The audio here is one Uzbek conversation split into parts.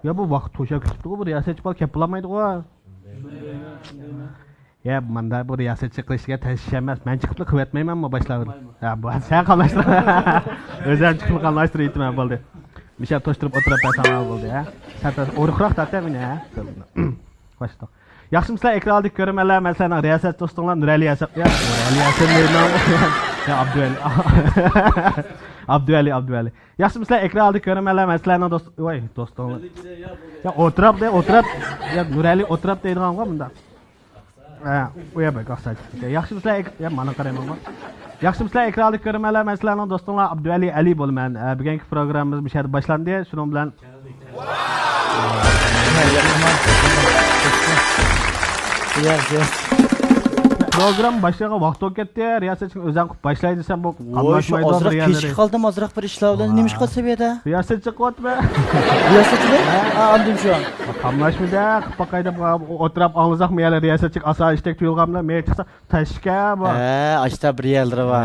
Ya bu vaqt to'shab ketibdi bu riyosetchi bola kelib bo'lmaydi-ku. Ya manda bu riyosetchi qilishga tashish emas. Men chiqib qilib etmaymanmi boshlig'im? Ha, bu sen qamlashtir. O'zim chiqib qamlashtirib aytman bo'ldi. Misha to'shtirib o'tirib tasavvur bo'ldi, ha. Sen o'riqroq tatar meni, ha. Başta. Yaxshimizlar ekranda ko'rmalar, men sening riyosat do'stinglar Nurali Yasab. Ya, Nurali Yasab neyman? Ya Abduvali. Abduvali. Yaxshimizlar ekranda ko'rmalar, men sening do'stinglar. Ya o'tirib. Ya Nurali o'tirib deydigan-ku bunda. Ha, u yerga qasaj. Yaxshimizlar, ya mana qarayman. Yaxshimizlar ekranda ko'rmalar, men sening do'stinglar Abduvali Ali bo'lman. Bugungi programmamiz bu yerda boshlandi. Shuning bilan Yes. Program başlayan vaqt o'tib ketdi. Riyosetchi o'zing qilib boshlaydi desam bu qamlashmaydi. Ozroq kechikib qoldim, ozroq bir ishlar bilan nima qilsa bu yerda? Riyosetchi qilyapti. Riyosetchi? Ha, anladım şu an. Qamlashmaydi, qilib qo'ydi. O'tirib anglasak meyli riyosetchi asosiylik tuyulganlar, men chiqsa tashka bu. Ha, ashta bir yerlari bor.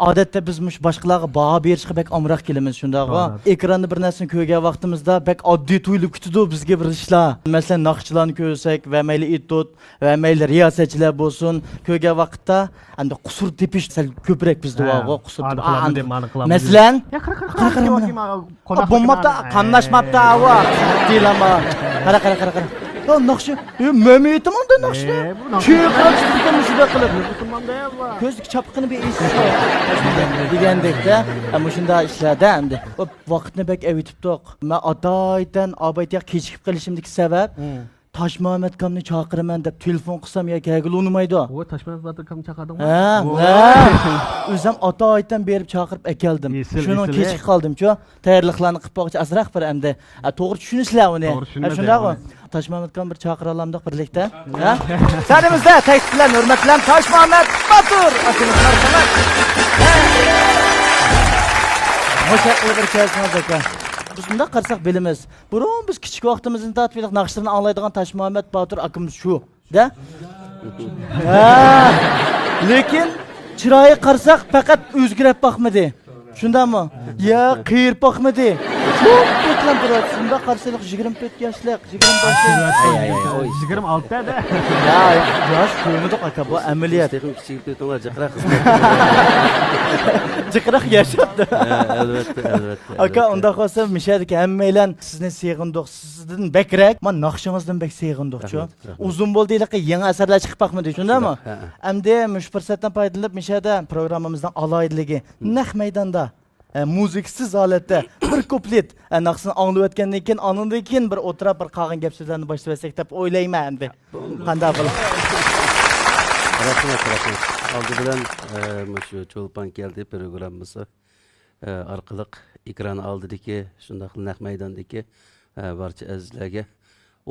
Odatda biz mush boshqalarga baho berishga bek amroq kelamiz shundaqmi? Ekranda bir narsani ko'rgan vaqtimizda bek oddiy tuyulib ketdi bizga bir ishlar. Masalan, naqshchilarni ko'rsak va mayli itut va mayli riyosetchilar bo'lsin, ko'rgan vaqtda endi qusur tepish sal ko'proq bizda bor, qusur. Masalan, qara bo'lmabdi, qamlashmabdi ava. Dilama. Qara. Ya naqshi, Mehmetim onda naqshi. Chiqib chiqdim shunda qilib. Ko'zlik chapqini bir eshitdi. Degandekda, ama shunda ishlarda endi. Vaqtni bek evitibdiq. Men ataydan abaytga kechikib qilishimdagi sabab Taş Muhammed Kamni chaqiraman deb telefon qilsam ya kelgil unmaydi. O Taş Muhammed Kamni chaqirdingmi? Ha. O'zim ota-oydan berib chaqirib akeldim. Shuni kechikib qoldim-ku. Tayyorliklarni qilib boqchi azroq bir endi. To'g'ri tushunishlar uni. Shundaqmi? Taş Muhammed Kam bir chaqira olamdiq birlikda. Ha? Sanimizda ta'kidlar, hurmatlar Taş Muhammed Batur. Akimizlar qilib. Hoş geldiniz aka. Biz bunda qarsak bilimiz. Burun biz kichik vaqtimizda tatbiq naqshlarni anglaydigan Taş Muhammed Batur akimiz shu, da? Lekin chiroyi qarsak faqat o'zgarib boqmadi. Shundami? Ya qiyir boqmadi. Çok beklan turadi. Shunda qarsak 24 yoshlik, 26 da. Ya, yosh ko'rmadi aka bu amaliyot. Kichik to'nglar jiqraq. Jiqraq yashadi. Albatta. Aka unda qolsa mishadiki hammanglar sizni seg'indiq, sizdan bekrak, men naqshingizdan bek seg'indiqchu. Uzun bo'ldiylik yangi asarlar chiqib boqmadi, shundami? Endi mush fursatdan foydalanib mishada programmamizdan aloyidligi naq maydonda muziksiz holatda bir kuplet naqsini anglab o'tgandan keyin anundan keyin bir o'tirib bir qolgan gap so'zlarni boshlasak deb o'ylayman endi. Qanday qilib? Rahmat. Oldi bilan shu Cho'lpon keldi programmasi orqali ekran oldidagi shunday naq maydondagi barcha azizlarga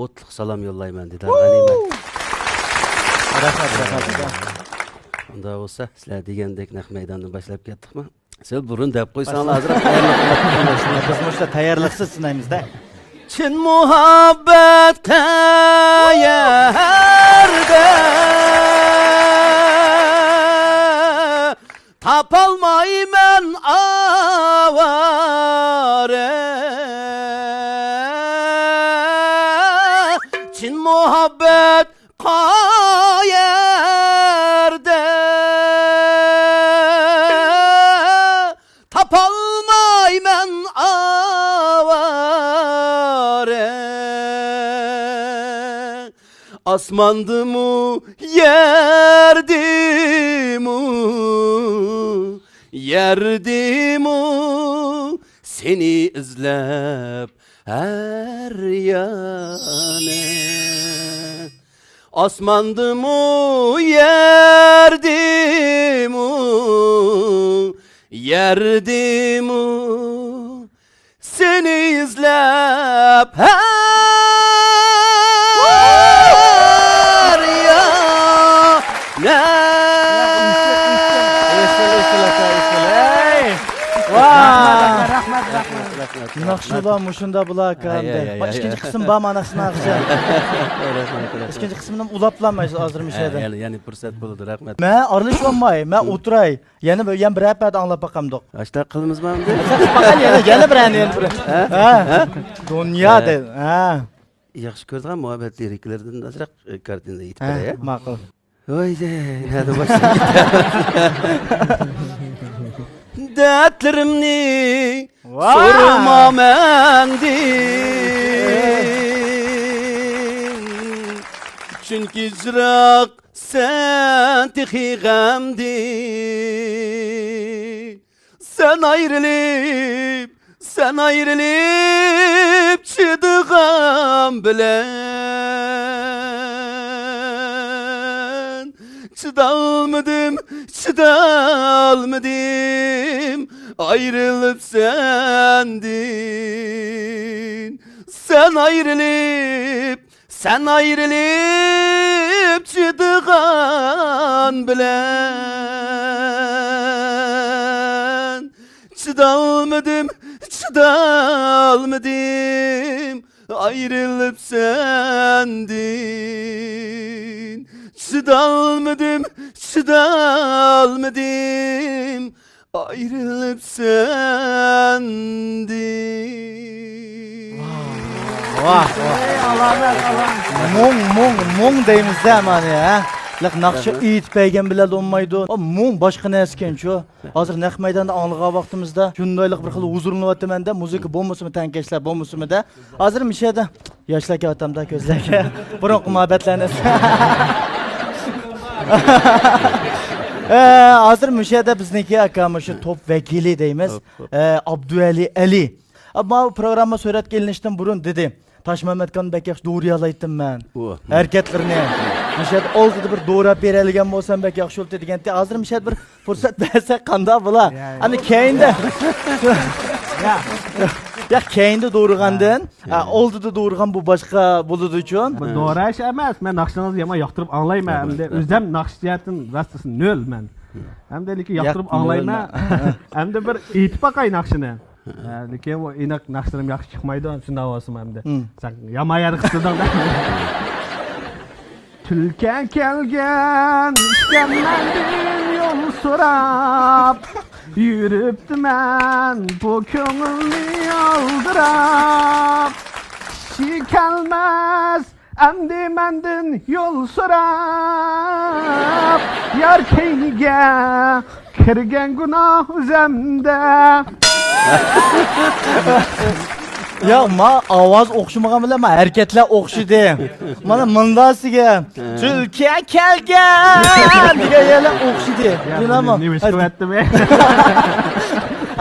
o'tliq salom yo'llayman dedi. G'animat. Rahmat. Unda bo'lsa sizlar degandek naq maydonni boshlab ketdikmi? Sen burun deb qo'ysanglar azroq tayyorlanib biz mushta tayyorliqsiz sinaymizda. Chin muhabbat qayerda tapolmayman avare Chin muhabbat qayerda tapolmayman avare Asmandımu yerdimu seni izlep her yana Asmandımu yerdimu seni izlep her yana Rahmat. Naqşular muşunda bular kanda. Bak ikinci kısım bam anasını ağacağım. İkinci kısmını ulaplanmayız hazır müşahede. Yani fırsat buldu rahmet. Ben aralışmay, ben oturay. Yani böyle yan bir hep anlap bakamdık. Açta kılımız mı? Bakın yana bir yani. Ha? Dünya de. Ha. Yaxşı ko'rgan muhabbet liriklerden azroq kartinada yetib kelay. Ma'qul. Oyde, nada boshlaydi. Dertlerimni sorma mendin. Çünkü zırak sen tehi gamdi. Sen ayrılıp çıdığım bilen. Çıdalmadım, ayrılıp sendin. Sen ayrılıp çıdığın bilen. Çıdalmadım, ayrılıp sendin. Çıdalmadım, ayrılıp sendin. Vah. Mung deymiz zaman ya. Lak naqşı yetpeygen bile olmaydı. O mung başka nesken şu. Hazır naq meydanda anlığa vaxtımızda şundaylık bir xil huzurlu vatamanda muzika bolmasın mı tankeşler bolmasın mı da. Hazır bir şeyde yaşlaki atamda gözleki. Burun muhabbetleriniz. Hazır müşahede bizniki akamı şu top vekili deymiz. Abdüali Ali. Ama programma söylet gelinişten burun dedi. Taş Mehmet Kan bek yaxşı doğru yalaytdım ben. Hareketlerini. Müşahede oldu bir doğru berelgen bolsam bek yaxşı oldu degan. Hazır müşahede bir fırsat versek kanda bula. Hani keyinde. Ya keyinde doğurgandın. Oldu da doğurgan bu başka buludu için. Bu doğru iş emas. Ben nakşınızı yama yaktırıp anlayma. Hem de özlem nakşiyatin rastısın nöl ben. Hem de ki yaktırıp anlayma. Hem de bir eğitip bakay nakşını. Lekin o inak nakşlarım yaxşı çıkmaydı. Şunda havasım hem de. Sen yama yarıqsıdan da. Tülke kelgen işkemlendim yol sorap. Yürüptüm ben bu kömürlü yaldırap. Kişi gelmez emdi mendin yol sorap. Yar keynige kirgen günah üzemde. Ya ma avaz okşumagan bile ma hareketler okşudu. Mana mındasıga. Türkiye kelgen diye yerler okşudu. Bilemem. Ne meşgul be.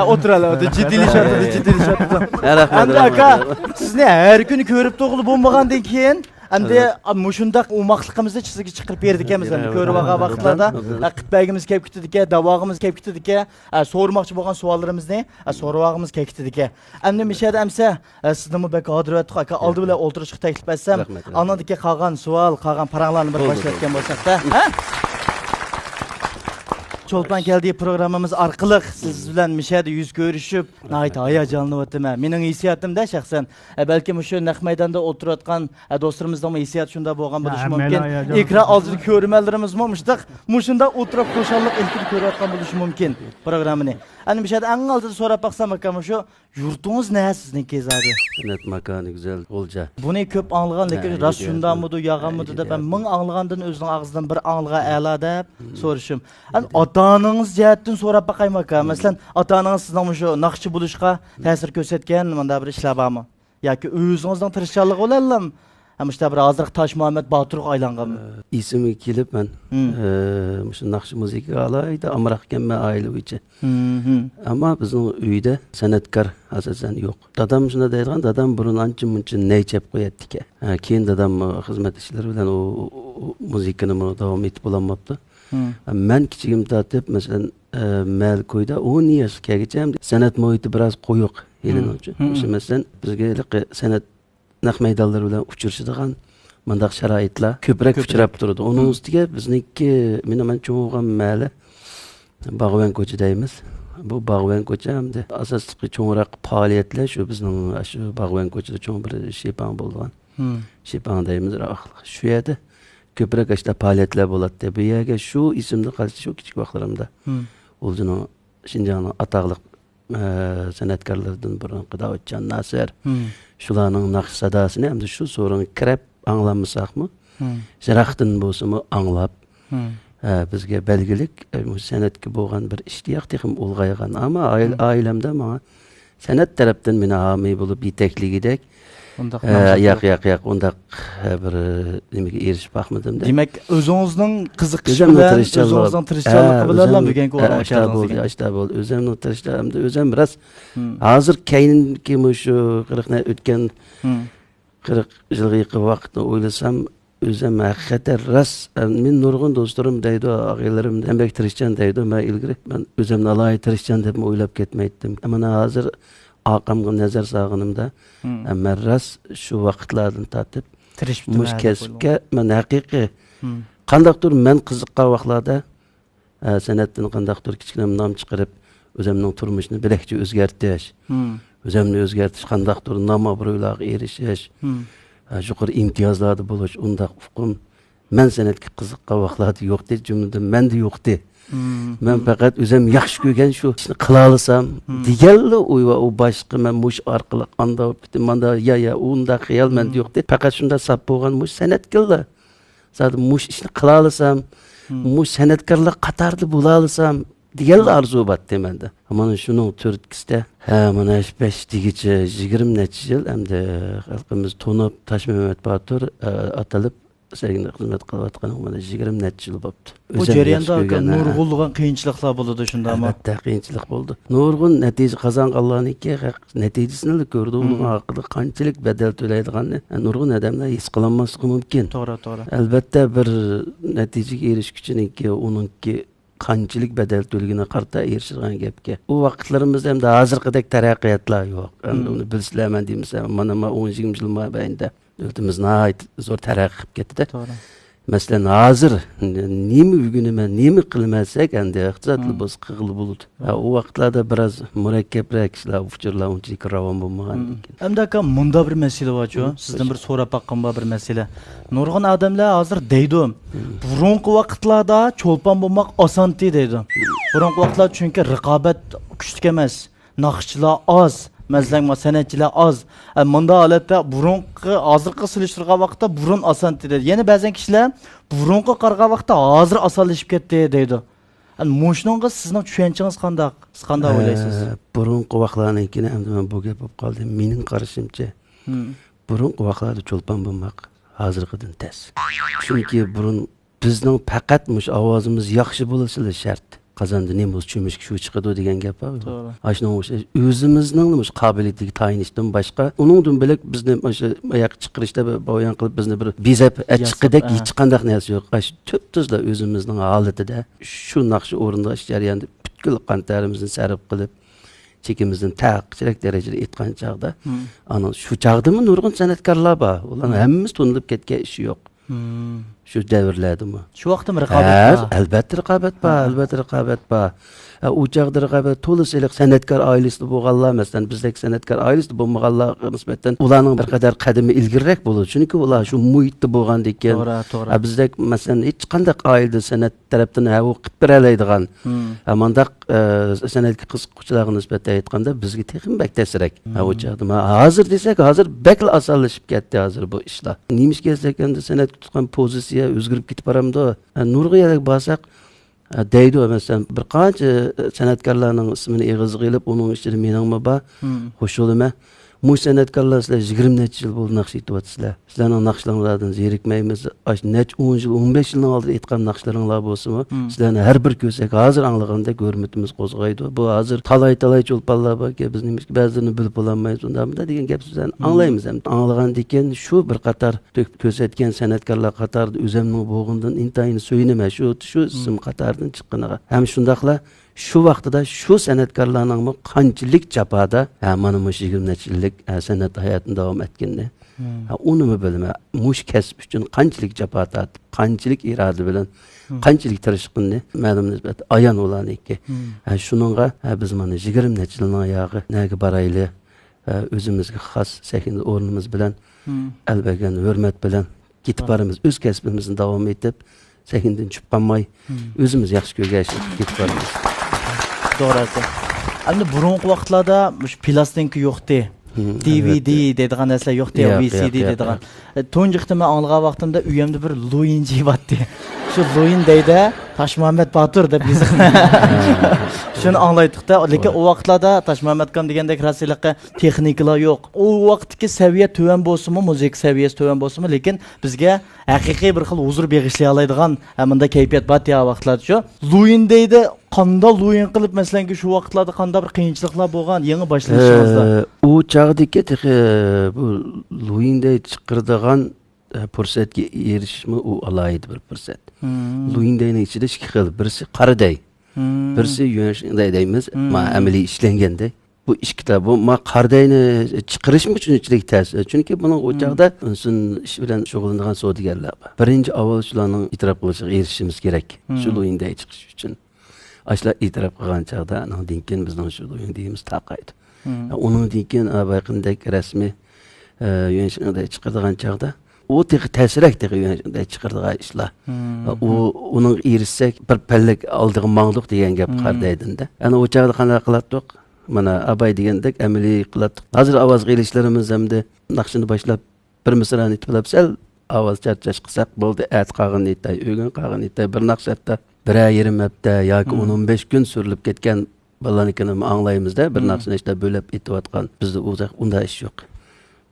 Oturalım. Ciddi şartı. Hamdi aka siz ne her günü körüp toğulu bombagandan keyin Hamdi muşundaq umaqlığımızda çizgi çıqırıp berdik emas. Körüp ağa vaqtlarda qitbagimiz kelip ketdik, davağımız kelip ketdik. Sormoqchi bo'lgan savollarimizni so'rovagimiz kelip ketdik. Hamdi mishada amsa sizni bek qodir etdik aka oldi bilan o'tirishga taklif etsam, anadiki qolgan savol, qolgan paranglarni bir boshlatgan bo'lsak-da. Çolpan geldiği programımız arkalık siz bilen müşahede yüz görüşüp nait hayacanlı otime. Mening hissiyatımda şahsen belki şu naq meydanda oturayotgan dostlarımızda mı hissiyat şunda bo'lgan bo'lishi mumkin. Ekran oldida ko'rmalarimiz bo'lmishdiq. Mushunda o'tirib qo'shanliq ilkin ko'rayotgan bo'lishi mumkin programmani. Hani müşahede en altında so'rab baqsam akam şu yurtunuz ne sizniki zadi? Cennet makanı güzel olca. Bunu köp anlagan lekin rast shundan mıdı, yağanmıdı da ben ming anglagandan özünün ağzından bir anglaga a'la deb so'rashim. Hani ota-onangiz jihatdan so'rab baqayım aka. Masalan, ota-onangiz sizning shu naqshchi bo'lishga ta'sir ko'rsatgan manda bir ishlar bormi? Yoki o'zingizning tirishchanligi bo'ladimi? Işte bir hazır Taş Muhammed Batur'u aylanğam. İsmi kilip ben. Şu nakşı müzik alaydı amrakken ben aile içi. Ama bizim uyda sanatkar asasen yok. Dadam şuna deydigan dadam burun ançı munçı ney çep koyatdı ki. Keyin dadam hizmet işleri bilen o müzikini devam etip bulanmaptı. Ben kiçigim tatip mesela mel koyda 10 yaş kegeceğim. Sanat muhiti biraz koyuk elin için. Mesela bizge sanat naq maydonlar bilan uchrashadigan mundaq sharoitlar ko'proq uchrab turadi. Uning ustiga bizniki men cho'g'gan mali Bog'van ko'chadaymiz. bu Bağven koça hamda asosli cho'ngroq faoliyatlar shu bizning shu Bağven ko'chada cho'ng bir shepang bo'lgan. Shepang deymiz shu yerda ko'proq işte faoliyatlar bo'ladi. Bu yerga shu ismni qarshi shu kichik vaqtlarimda o'zining Şinjanning ataqli san'atkorlaridan biri Davudjon Nasir. Shularning naqsh sadosini hamda shu so'rini kirib anglamasaqmi? Jiraqdan bo'lsa-mu anglab bizga belgilik san'atga bo'lgan bir ishtiyoq texim ulg'aygan. Ammo oilamda menga san'at tarafdan meni hamiy bo'lib yetakligidek yo'q undaq bir nimaga erishib baxmadim. Demak, o'zingizning qiziqishi bilan, o'zingizning tirishchanligi bilan bugungi o'rnashadingiz. Ashta bo'ldi. O'zimning tirishchaligimda o'zim biraz hozir keyingi shu 40 o'tgan 40 yillik vaqtni o'ylasam o'zim haqiqatan ras men nurg'un do'stlarim deydi, og'aylarim demak tirishchan deydi. Men ilgari men o'zimni aloyi tirishchan deb o'ylab ketmaydim. Mana hozir aqamga nazar solganimda men ras shu vaqtlardan tatib mush kasbga men haqiqiy qandaqdir men qiziqqan vaqtlarda san'atdan qandaqdir kichkina nom chiqarib o'zimning turmushni bilakcha o'zgartirish, o'zimni o'zgartirish, qandaqdir nom obro'larga erishish, yuqori imtiyozlarda bo'lish, undaq ufqim men san'atga qiziqqan vaqtlarda yo'qdi, jumladan menda yo'qdi. Men faqat o'zim yaxshi ko'rgan shu ishni qila olsam deganli o'y va u boshqa men mush orqali qanda manda ya unda xiyol menda yo'qdi. Faqat shunda sap bo'lgan mush san'atkorlar. Zat mush ishni qila olsam, mush san'atkorlar qatorida bo'la olsam degan arzu bor menda. Mana shuning turtkisida mana 5 digicha 20 necha yil hamda xalqimiz To'nib Tashmamat Batur atalib sevgili xizmat qilayotgan mana 20 necha yil bo'libdi. Bu jarayonda nurg'unlig'an qiyinchiliklar bo'ldi shunda ama. Albatta qiyinchilik bo'ldi. Nurg'un natija qozonganlarniki natijasini ko'rdi. Uning haqida qanchalik badal to'laydiganini nurg'un odamlar his qilolmasligi mumkin. To'g'ri. Albatta bir natijaga erishish uchunki uningki qanchalik badal to'ligini qarta erishgan gapga. U vaqtlarimizda ham hozirgidek taraqqiyotlar yo'q. Endi uni bilsizlarman deymiz. Mana 10-20 yil mobaynida davlatimiz nihoyat zo'r taraqqi qilib ketdi. To'g'ri. Masalan, hozir nima ugunima, nima qilmasak, endi iqtisodli bo'lsa qig'ili bo'ladi. U vaqtlarda biroz murakkabroq ishlar, uchurlar unchalik ravon bo'lmagan ekan. Hamda aka, bunda bir masala bor-ku. Sizdan bir so'rab baqqan bir masala. Nurg'un odamlar hozir deydi, burungi vaqtlarda cho'lpon bo'lmoq oson deydi. Burungi vaqtlar chunki raqobat kuchli emas, naqshchilar oz. Mazlangma san'atchilar oz. Bunda holatda burungi hozirgi solishtirgan vaqtda burun oson dedi. Yana ba'zan kishilar burungi qargan vaqtda hozir osonlashib ketdi deydi. Mushunga sizning tushunchangiz qanday? Siz qanday o'ylaysiz? Burungi vaqtlarnikini endi men bu gap bo'lib qoldi. Mening qarashimcha burungi vaqtlarda cho'lpon bo'lmoq hozirgidan tez. Chunki burun bizning faqat mush ovozimiz yaxshi bo'lishi shart. Qazonda nima bo'lsa cho'mishga shu chiqadi degan gap bor. Ashuna o'zimizning qobiliyatiga tayinishdan boshqa uningdan bilak bizni o'sha oyoq chiqarishda bayon qilib bizni bir bezab chiqidek hech qanday narsa yo'q. Shu tuzla o'zimizning holatida shu naqsh o'rindash jarayonida butkul qantarimizni sarf qilib chekimizdan taqchirak darajada etgan chaqda ana shu chaqdimi nurg'un san'atkorlar bor. Ular hammamiz to'nilib ketgan ish yo'q. Shu davrlardimi? Shu vaqtda raqobat bor. Albatta raqobat bor. U chaqda raqobat to'liq san'atkor oilasida bo'lganlar, masalan, bizdagi san'atkor oilasida bo'lmaganlarga nisbatan ularning bir qadar qadami ilgariroq bo'ladi. Chunki ular shu muhitda bo'lgandan keyin bizdagi masalan hech qanday oilada san'at tarafdan u qilib beroladigan amandaq san'atga qiziquvchilarga nisbatan aytganda bizga texnik bak ta'sirrak. U chaqda hozir desak, hozir bakla osonlashib ketdi hozir bu ishlar. Nimish kelsak endi san'at tutgan pozitsiya o'zgarib ketib boramdi. Nurg'iyalik bo'lsak deydi masalan bir qancha san'atkorlarning ismini eg'izga ilib uning ichida meningmi bor qo'shilma mush san'atkorlar sizlar 20 necha yil bo'ldi naqsh etyapsizlar. Sizlarning naqshlaringlardan zerikmaymiz. Necha 10 yil 15 yildan oldin aytgan naqshlaringlar bo'lsa-mu sizlarni har bir ko'rsak hozir anglaganda hurmatimiz qo'zg'aydi. Bu hozir talay cho'lponlar borki biz nimaki ba'zilarini bilib olmaymiz undamda degan gap sizlarni anglaymiz ham. Anglagandan keyin shu bir qator to'kib ko'rsatgan san'atkorlar qatorida o'zimning bo'g'indan intayin so'yinma shu ism qatoridan chiqqaniga. Ham shundaqla shu vaqtida shu san'atkorlarning qanchalik jafoda mana shu 20 necha yillik san'at hayotini davom etganda Onu mu bilme, muş kesip üçün qanchalik jafo tatib, qanchalik iroda bilan, qanchalik tirishqinni ma'lum nisbat ayon olan ekki. Shuningga biz mana 20 necha yilning oyog'i naga borayli, o'zimizga xos sahnada o'rnimiz bilan, albagan hurmat bilan ketib boramiz, o'z kasbimizni davom etib, sahnadan tushib qolmay, o'zimiz yaxshi ko'rgan ishni ketib boramiz. To'g'ri. Endi burungi vaqtlarda plastinka yo'qdi. DVD deydigan narsalar yo'qdi, VCD deydigan. Tunji qitimni anglagan vaqtimda uyimda bir Luin jivatdi. Shu Luin deydi, Toshmuhammad Batur deb bizni. Shuni anglaydiqda, lekin o vaqtlarda Toshmuhammad kam degandek rasiylikqa texnikalar yo'q. O vaqtdagi saviya tuvan bo'lsa-mu, musiqa saviyasi tuvan bo'lsa-mu, lekin bizga haqiqiy bir xil huzur beg'ishlay oladigan hamda kayfiyat bor ya vaqtlarda shu. Luin deydi, qanday Luin qilib masalan shu vaqtlarda qanday bir qiyinchiliklar bo'lgan, yangi boshlanishimizda. U chaqdagi bu Luinda chiqirdigan fursatga erishishmi u alaydı bir fursat. Luindayning ichida ikki xil, birisi qariday, birisi yo'nalishday deymiz, ma amaliy ishlanganday. Bu ish kitob, bu ma qaridayni chiqarishmi uchun ichlik ta'sir. Chunki buning o'chaqda inson ish bilan shug'ullanadigan savdogarlar bor. Birinchi avval shularning e'tirof qilishiga erishishimiz kerak. Shu Luinday chiqish uchun. Ashlar e'tirof qilgan chaqda andan keyin bizning shu Luin deyimiz taqaydi. Undan keyin abayqindek rasmiy yo'nalishda chiqaradigan chaqda o ta'sirak degan chiqardigan ishlar. Uning erishsak bir pallak oldiga mangduq degan gap qardaydinda. Ana o chaqda qanday qilatdik? Mana abay degandek amaliy qilatdik. Hozir ovoz qilishlarimiz hamda naqshini boshlab bir misrani aytib sal ovoz charchash qilsak bo'ldi. At qag'in aytay, o'g'in qag'in aytay, bir naqshatda 1-20 hafta yoki 10-15 kun surilib ketgan balanikini anglaymizda, bir naqshini işte bo'lib aytayotgan. Bizda unda ish yo'q.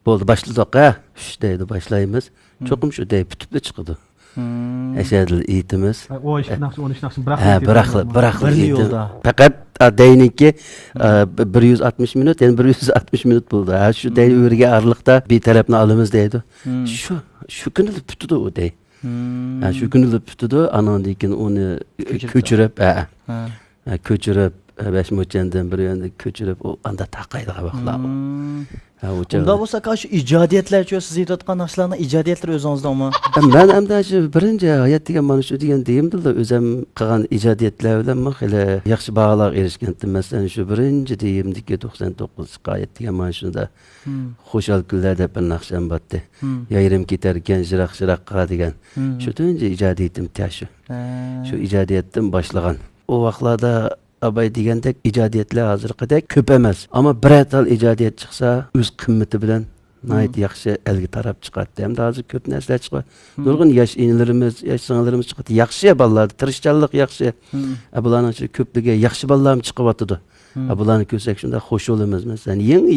Bo'ldi, başladık ha. Deydi başlayımız. Çokum şu deyip bütüple çıkıdı. Eşedil eğitimiz. O iş naqşı, onun iş naqşını bıraklı eğitim. Fakat deyinki 160 minut, yani 160 minut buldu. Şu deyli öğrege aralıkta bir tarafını alımız deydi. Şu günlük bütüdü o dey. Şu günlük bütüdü, anan deyken onu köçürüp, 5 moçendan bir yanda köçürüp, o anda taqaydı qabaqlar. Unda bo'lsa qarshi ijodiyatlar-chi siz aytayotgan naqshlarni ijodiyatlar o'zingizdanmi? Men hamda shu birinchi hayot degan mana shu degan deyimdilda o'zim qilgan ijodiyatlar bilan hali yaxshi baholar erishgandim. Masalan shu birinchi deyimdagi 99 hayot degan mana shunda xo'shal kunlar deb bir naqsham botdi. Yayrim ketarkan jiroq-jiroqqa degan. Shu tunji ijodiyatim tashu. Shu ijodiyatdan boshlagan. O vaqtlarda abay degandek ijodiyatlar hozirgidek ko'p emas, ammo bir atal ijodiyat chiqsa o'z qimmati bilan nayt yaxshi elga tarab chiqadi. Hamda hozir ko'p narsalar chiqadi. Nurg'un yosh inlarimiz, yosh singillarimiz chiqadi. Yaxshi bolalar, tirishchanlik yaxshi. Bularning ichida ko'pligi yaxshi bolalar chiqyapti. Bularni ko'rsak shunda xush bo'lamiz. Masalan, yangi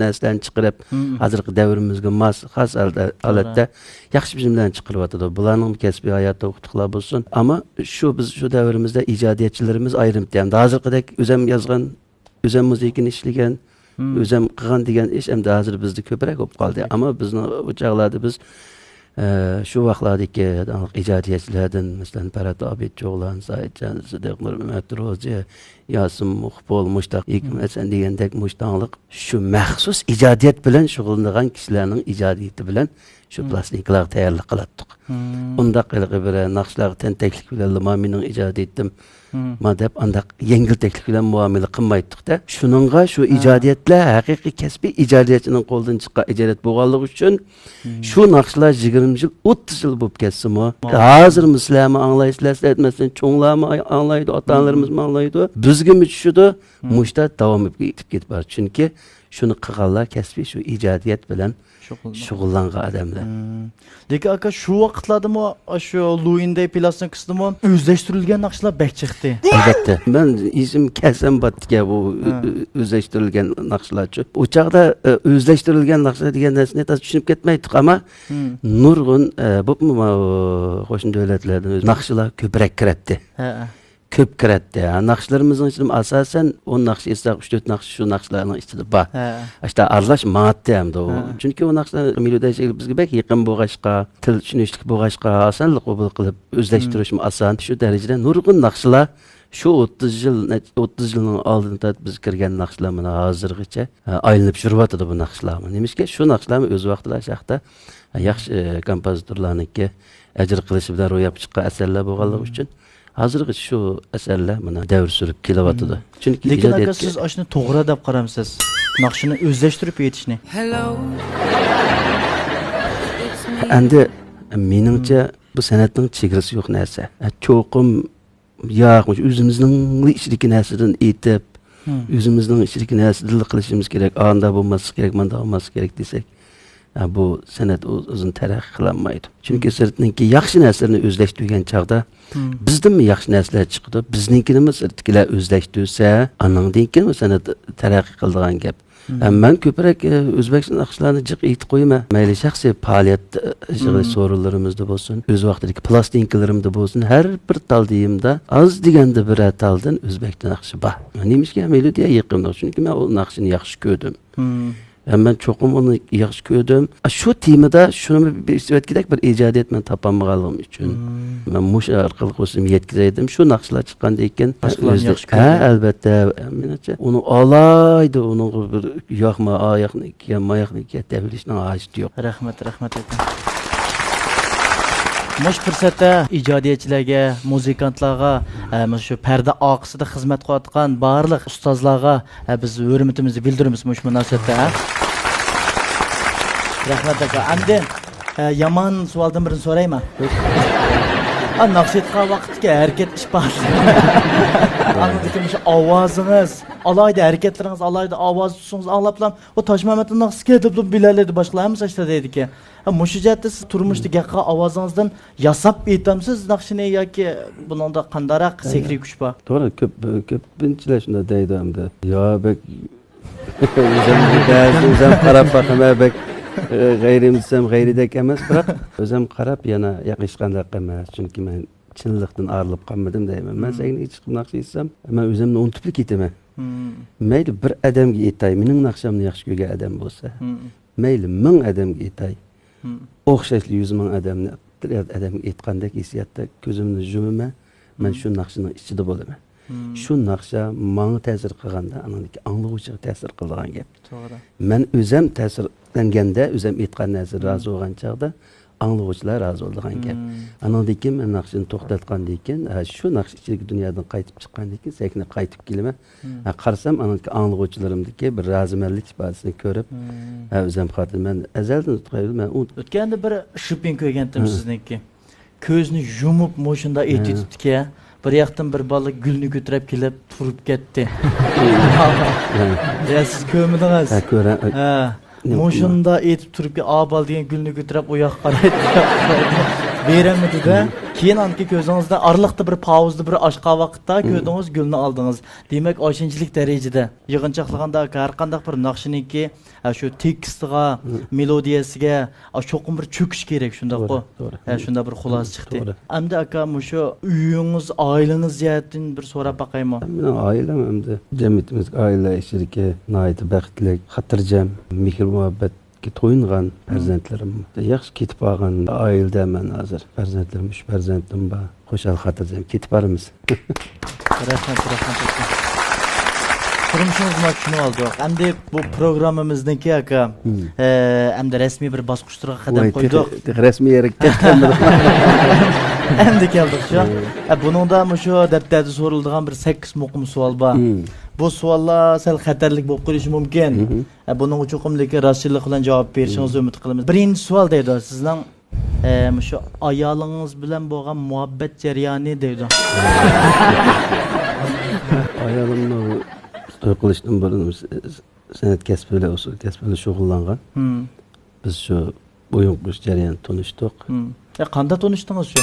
narsalarni chiqarib, hozirgi davrimizga mos xos holatda yaxshi bilan chiqaryapti. Bularning kasbiy hayotda utuqlar bo'lsin. Ammo biz shu davrimizda ijodiyatchilarimiz ayrimda ham hozirgidek o'zim yozgan, o'zim musiqani ishlagan, o'zim qilgan degan ish ham hozir bizda ko'proq bo'lib qoldi. Ammo bizni o'chaqlarda biz şu vaqtlardagi ijodiyatchilardan masalan Parat Obidjo'g'lan, Saidjon Sidiq Nurmat Ro'zi, Yosim Muqbol, Mushtaq Hikmatsan degandek mushtonliq shu maxsus ijodiyat bilan shug'ullangan kishilarning ijodiyati bilan shu plastinkalar tayyorlab qilatdik. Unda qilib bir naqshlar tentaklik bilan mening ijodiyatim madab anda yengil teklif bilan muomala qilmaydiq-da. Shuningga shu ijodiyatlar haqiqiy kasbiy ijodiyatchining qo'ldan chiqqan ijodiyat bo'lganligi uchun shu naqshlar 20 yil 30 yil bo'lib ketsa-mu, hozir sizlarni anglaysizlar, aytmasdan cho'nglarni anglaydi, ota-onalarimiz anglaydi. Bizga tushidi, mushta davom etib ketib chunki shuni qilganlar kasbiy shu ijodiyat bilan shug'ullangan odamlar. Lekin aka shu vaqtlardami shu Luinday plastinkasimi o'zlashtirilgan naqshlar bek chiqdi. Albatta. Men izim kasam batga bu o'zlashtirilgan naqshlarchi. O chaqda o'zlashtirilgan naqshlar degan narsani tushunib ketmaydik, ammo nurg'un bu qo'shni davlatlardan naqshlar ko'proq kiratdi. Köp kiratdi. Naqshlarımızın içinde asasen 10 naqsh etsaq 3-4 naqsh şu naqshlarning ichida bor. İşte aralash matdi hamda o. Chunki o naqshlar melodiya bizga bek yaqin bo'lg'ashqa, til tushunishlik bo'lg'ashqa osonlik qabul qilib o'zlashtirishim oson. Shu darajada nurg'un naqshlar Şu 30 yılın aldığında biz kirgen naqshlarni hozirgacha aylanib yuribdi bu naqshlarni. Nemishki şu naqshlarni o'z vaqtida shaqda yaxshi kompozitorlarniki ajr qilish bilan ro'yab chiqqan asarlar bo'lganligi uchun hozirgacha shu asarlar mana davr surib kelyapti. Chunki lekin aka siz ashuni to'g'ri deb qaramsiz. Naqshini o'zlashtirib yetishni. Endi meningcha bu san'atning chegarasi yo'q narsa. Cho'qim yo'q, o'zimizning ichidagi narsadan etib, o'zimizning ichidagi narsadan qilishimiz kerak. Anda bo'lmasi kerak, manda bo'lmasi kerak desak, bu san'at o'zini taraqqiy qilolmaydi. Chunki sirtniki yaxshi narsalarni o'zlashtirgan chaqda bizdan yaxshi narsalar chiqdi. Bizninkini sirtkilar o'zlashtirsa, anandan keyin san'at taraqqiy qiladigan gap. Ben köprek Özbekistan naqshlarni jiq aytib qo'yma. Mayli shaxsiy faoliyat so'rovlarimizda bo'lsin, o'z vaqtidagi plastinkalarımda bo'lsin, har bir taldiyimda az deganda bir taldan o'zbek naqshi bor. Nemishga melodiya yaqinroq, chunki men o naqshini yaxshi ko'rdim. Ben çoğum onu yaxshi ko'rdim. Şu temada şunu bir isbatkidak bir ijodiyat men topolmaganligim uchun men mush orqali o'zim yetkazaydim. Shu naqshlar chiqqanda ekan, albatta menimcha uni olaydi, uni bir yo'qma, oyoqniki, moyoqniki tabilishning hojati yo'q. Rahmat aka. Mush fursatda ijodiyatchilarga, muzikantlarga, shu parda oqisida xizmat qilayotgan barliq ustozlarga biz hurmatimizni bildiramiz mush munosabatda. Rahmat aka. Endi yomon savoldan birini so'rayman. Naqshetqa vaqtga harakat ish bor. Anladiki shu ovozingiz, alayda harakatlaringiz, alayda ovoz tutsangiz anglablam, o Toshmamatning naqsiga deb bilaladi boshqalarimiz ashta deydiki. Mushu jihatda siz turmushdagi ovozingizdan yasab aytamsiz naqshini yoki buningda qandaroq sekri kuch bor? To'g'ri, ko'pinchalar shunday deydi hamda. Yo bek o'zim qarab baqaman bek g'ayrimsam g'ayridek emas, biroq o'zim qarab yana yaqishqandek emas. Chunki men chinlikdan arilib qolmadim deyman. Men senga chiqib naqsh etsam, men o'zimni unutib ketaman. Mayli bir odamga aytay, mening naqshamni yaxshi ko'rgan odam bo'lsa, mayli 1000 odamga aytay. O'xshashli 100 ming odamga aytgandek hissiyatda ko'zimni yumaman, men shu naqshning ichida bo'laman. Shu naqsha menga ta'sir qilganda, anandagi anglag'uvchiga ta'sir qilgan gap. To'g'ri. Men o'zim ta'sirlanganda, o'zim aytgan narsa rozi bo'lgan chaqda anglag'uvchilar rozi bo'lgan gap. Anandagi keyin men naqshni to'xtatgandan keyin, shu naqsh ichidagi dunyodan qaytib chiqqandan keyin sekni qaytib kelaman. Qarasam anandagi anglag'uvchilarimdagi bir rozimanlik ifodasini ko'rib, o'zim xatir men azaldan tutqayman. O'tganda bir shupin ko'rgandim sizniki. Ko'zni yumib mo'shunda aytibdiki, bir yoqdan bir bola gulni ko'tarib kelib turib ketdi. Ya siz ko'rmadingiz? Ha, ko'ran. Ha. Mo'shunda aytib turibki, "Abal" degan gulni ko'tarib u yoqqa qaraydi. Beramadi-da. Keyin anki ko'zingizda arliqda bir pauzda bir oshqa vaqtda ko'rdingiz, gulni oldingiz. Demak, 8-lik darajada yig'inchoqlaganda har qanday bir naqshiniki shu tekstiga, melodiyasiga cho'qim bir cho'kish kerak shundaqo. Shunda bir xulosa chiqdi. Endi aka, shu uyingiz, oilangiz jihatdan bir so'rab baqayman. Mening oilam endi jamiyatimiz oila ishirki, nihoyat baxtli, xotirjam, mehr-muhabbat to'yingan farzandlarim, yaxshi ketib qolgan oilaman hozir. Farzandlarim, 3 farzandim bor. Qo'shal xotirjam ketib boramiz. Rahmat. Turmushimizni tushunib oldik. Endi bu programmamizniki aka, endi rasmiy bir bosqichga qadam qo'ydik. Rasmiy yerga ketgandim. Endi keldik shu. Buningda shu daftarda so'raladigan bir 8 muqim savol bor. Bu savollar sal xatarlik bo'lib qolishi mumkin. Buning uchun qumlikka rostchilik bilan javob berishingizni umid qilamiz. Birinchi savol deydi, sizning shu ayolingiz bilan bo'lgan muhabbat jarayoni deydi. Ayolimni to'y qilishdan burun san'at kasbi bilan usul kasbi bilan shug'ullangan. Biz shu o'yin qurish jarayonida tanishdik. Qanday tanishdingiz shu?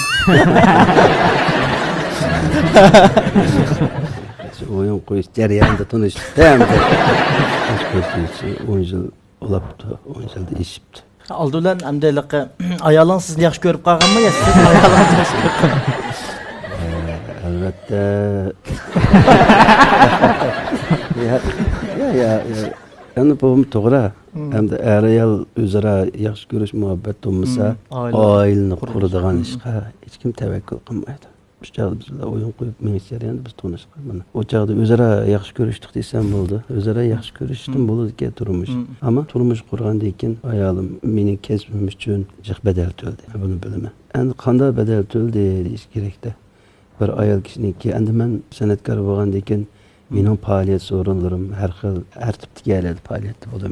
O'yin qo'yish jarayonida tanishdik. 10 yil olabdi, 10 yilda eshibdi. Oldidan amdayliqqa ayolingiz sizni yaxshi ko'rib qolganmi yo siz ayolingizni yaxshi ko'rib qolganmi? Albatta. Ya. Endi bu to'g'ri. Hamda ayol o'zaro yaxshi ko'rish, muhabbat bo'lmasa, oilani quradigan ishga hech kim tavakkul qilmaydi. Şu çağda biz oyun koyup ministeriyanda biz tanıştık. O çağda özara yaxşı görüştük desem oldu. Özara yaxşı görüştüm bolu ki turmuş. Ama turmuş kurgan deyken ayalım menin kesbim üçün jıq bedel töldi. Bunu bilme. Endi qanda bedel töldi deyiş gerekti. Bir ayal kişiniki endi men sanatkar bolgan deyken menin faaliyet sorunlarım her tipdeki geldi faaliyetli boldu.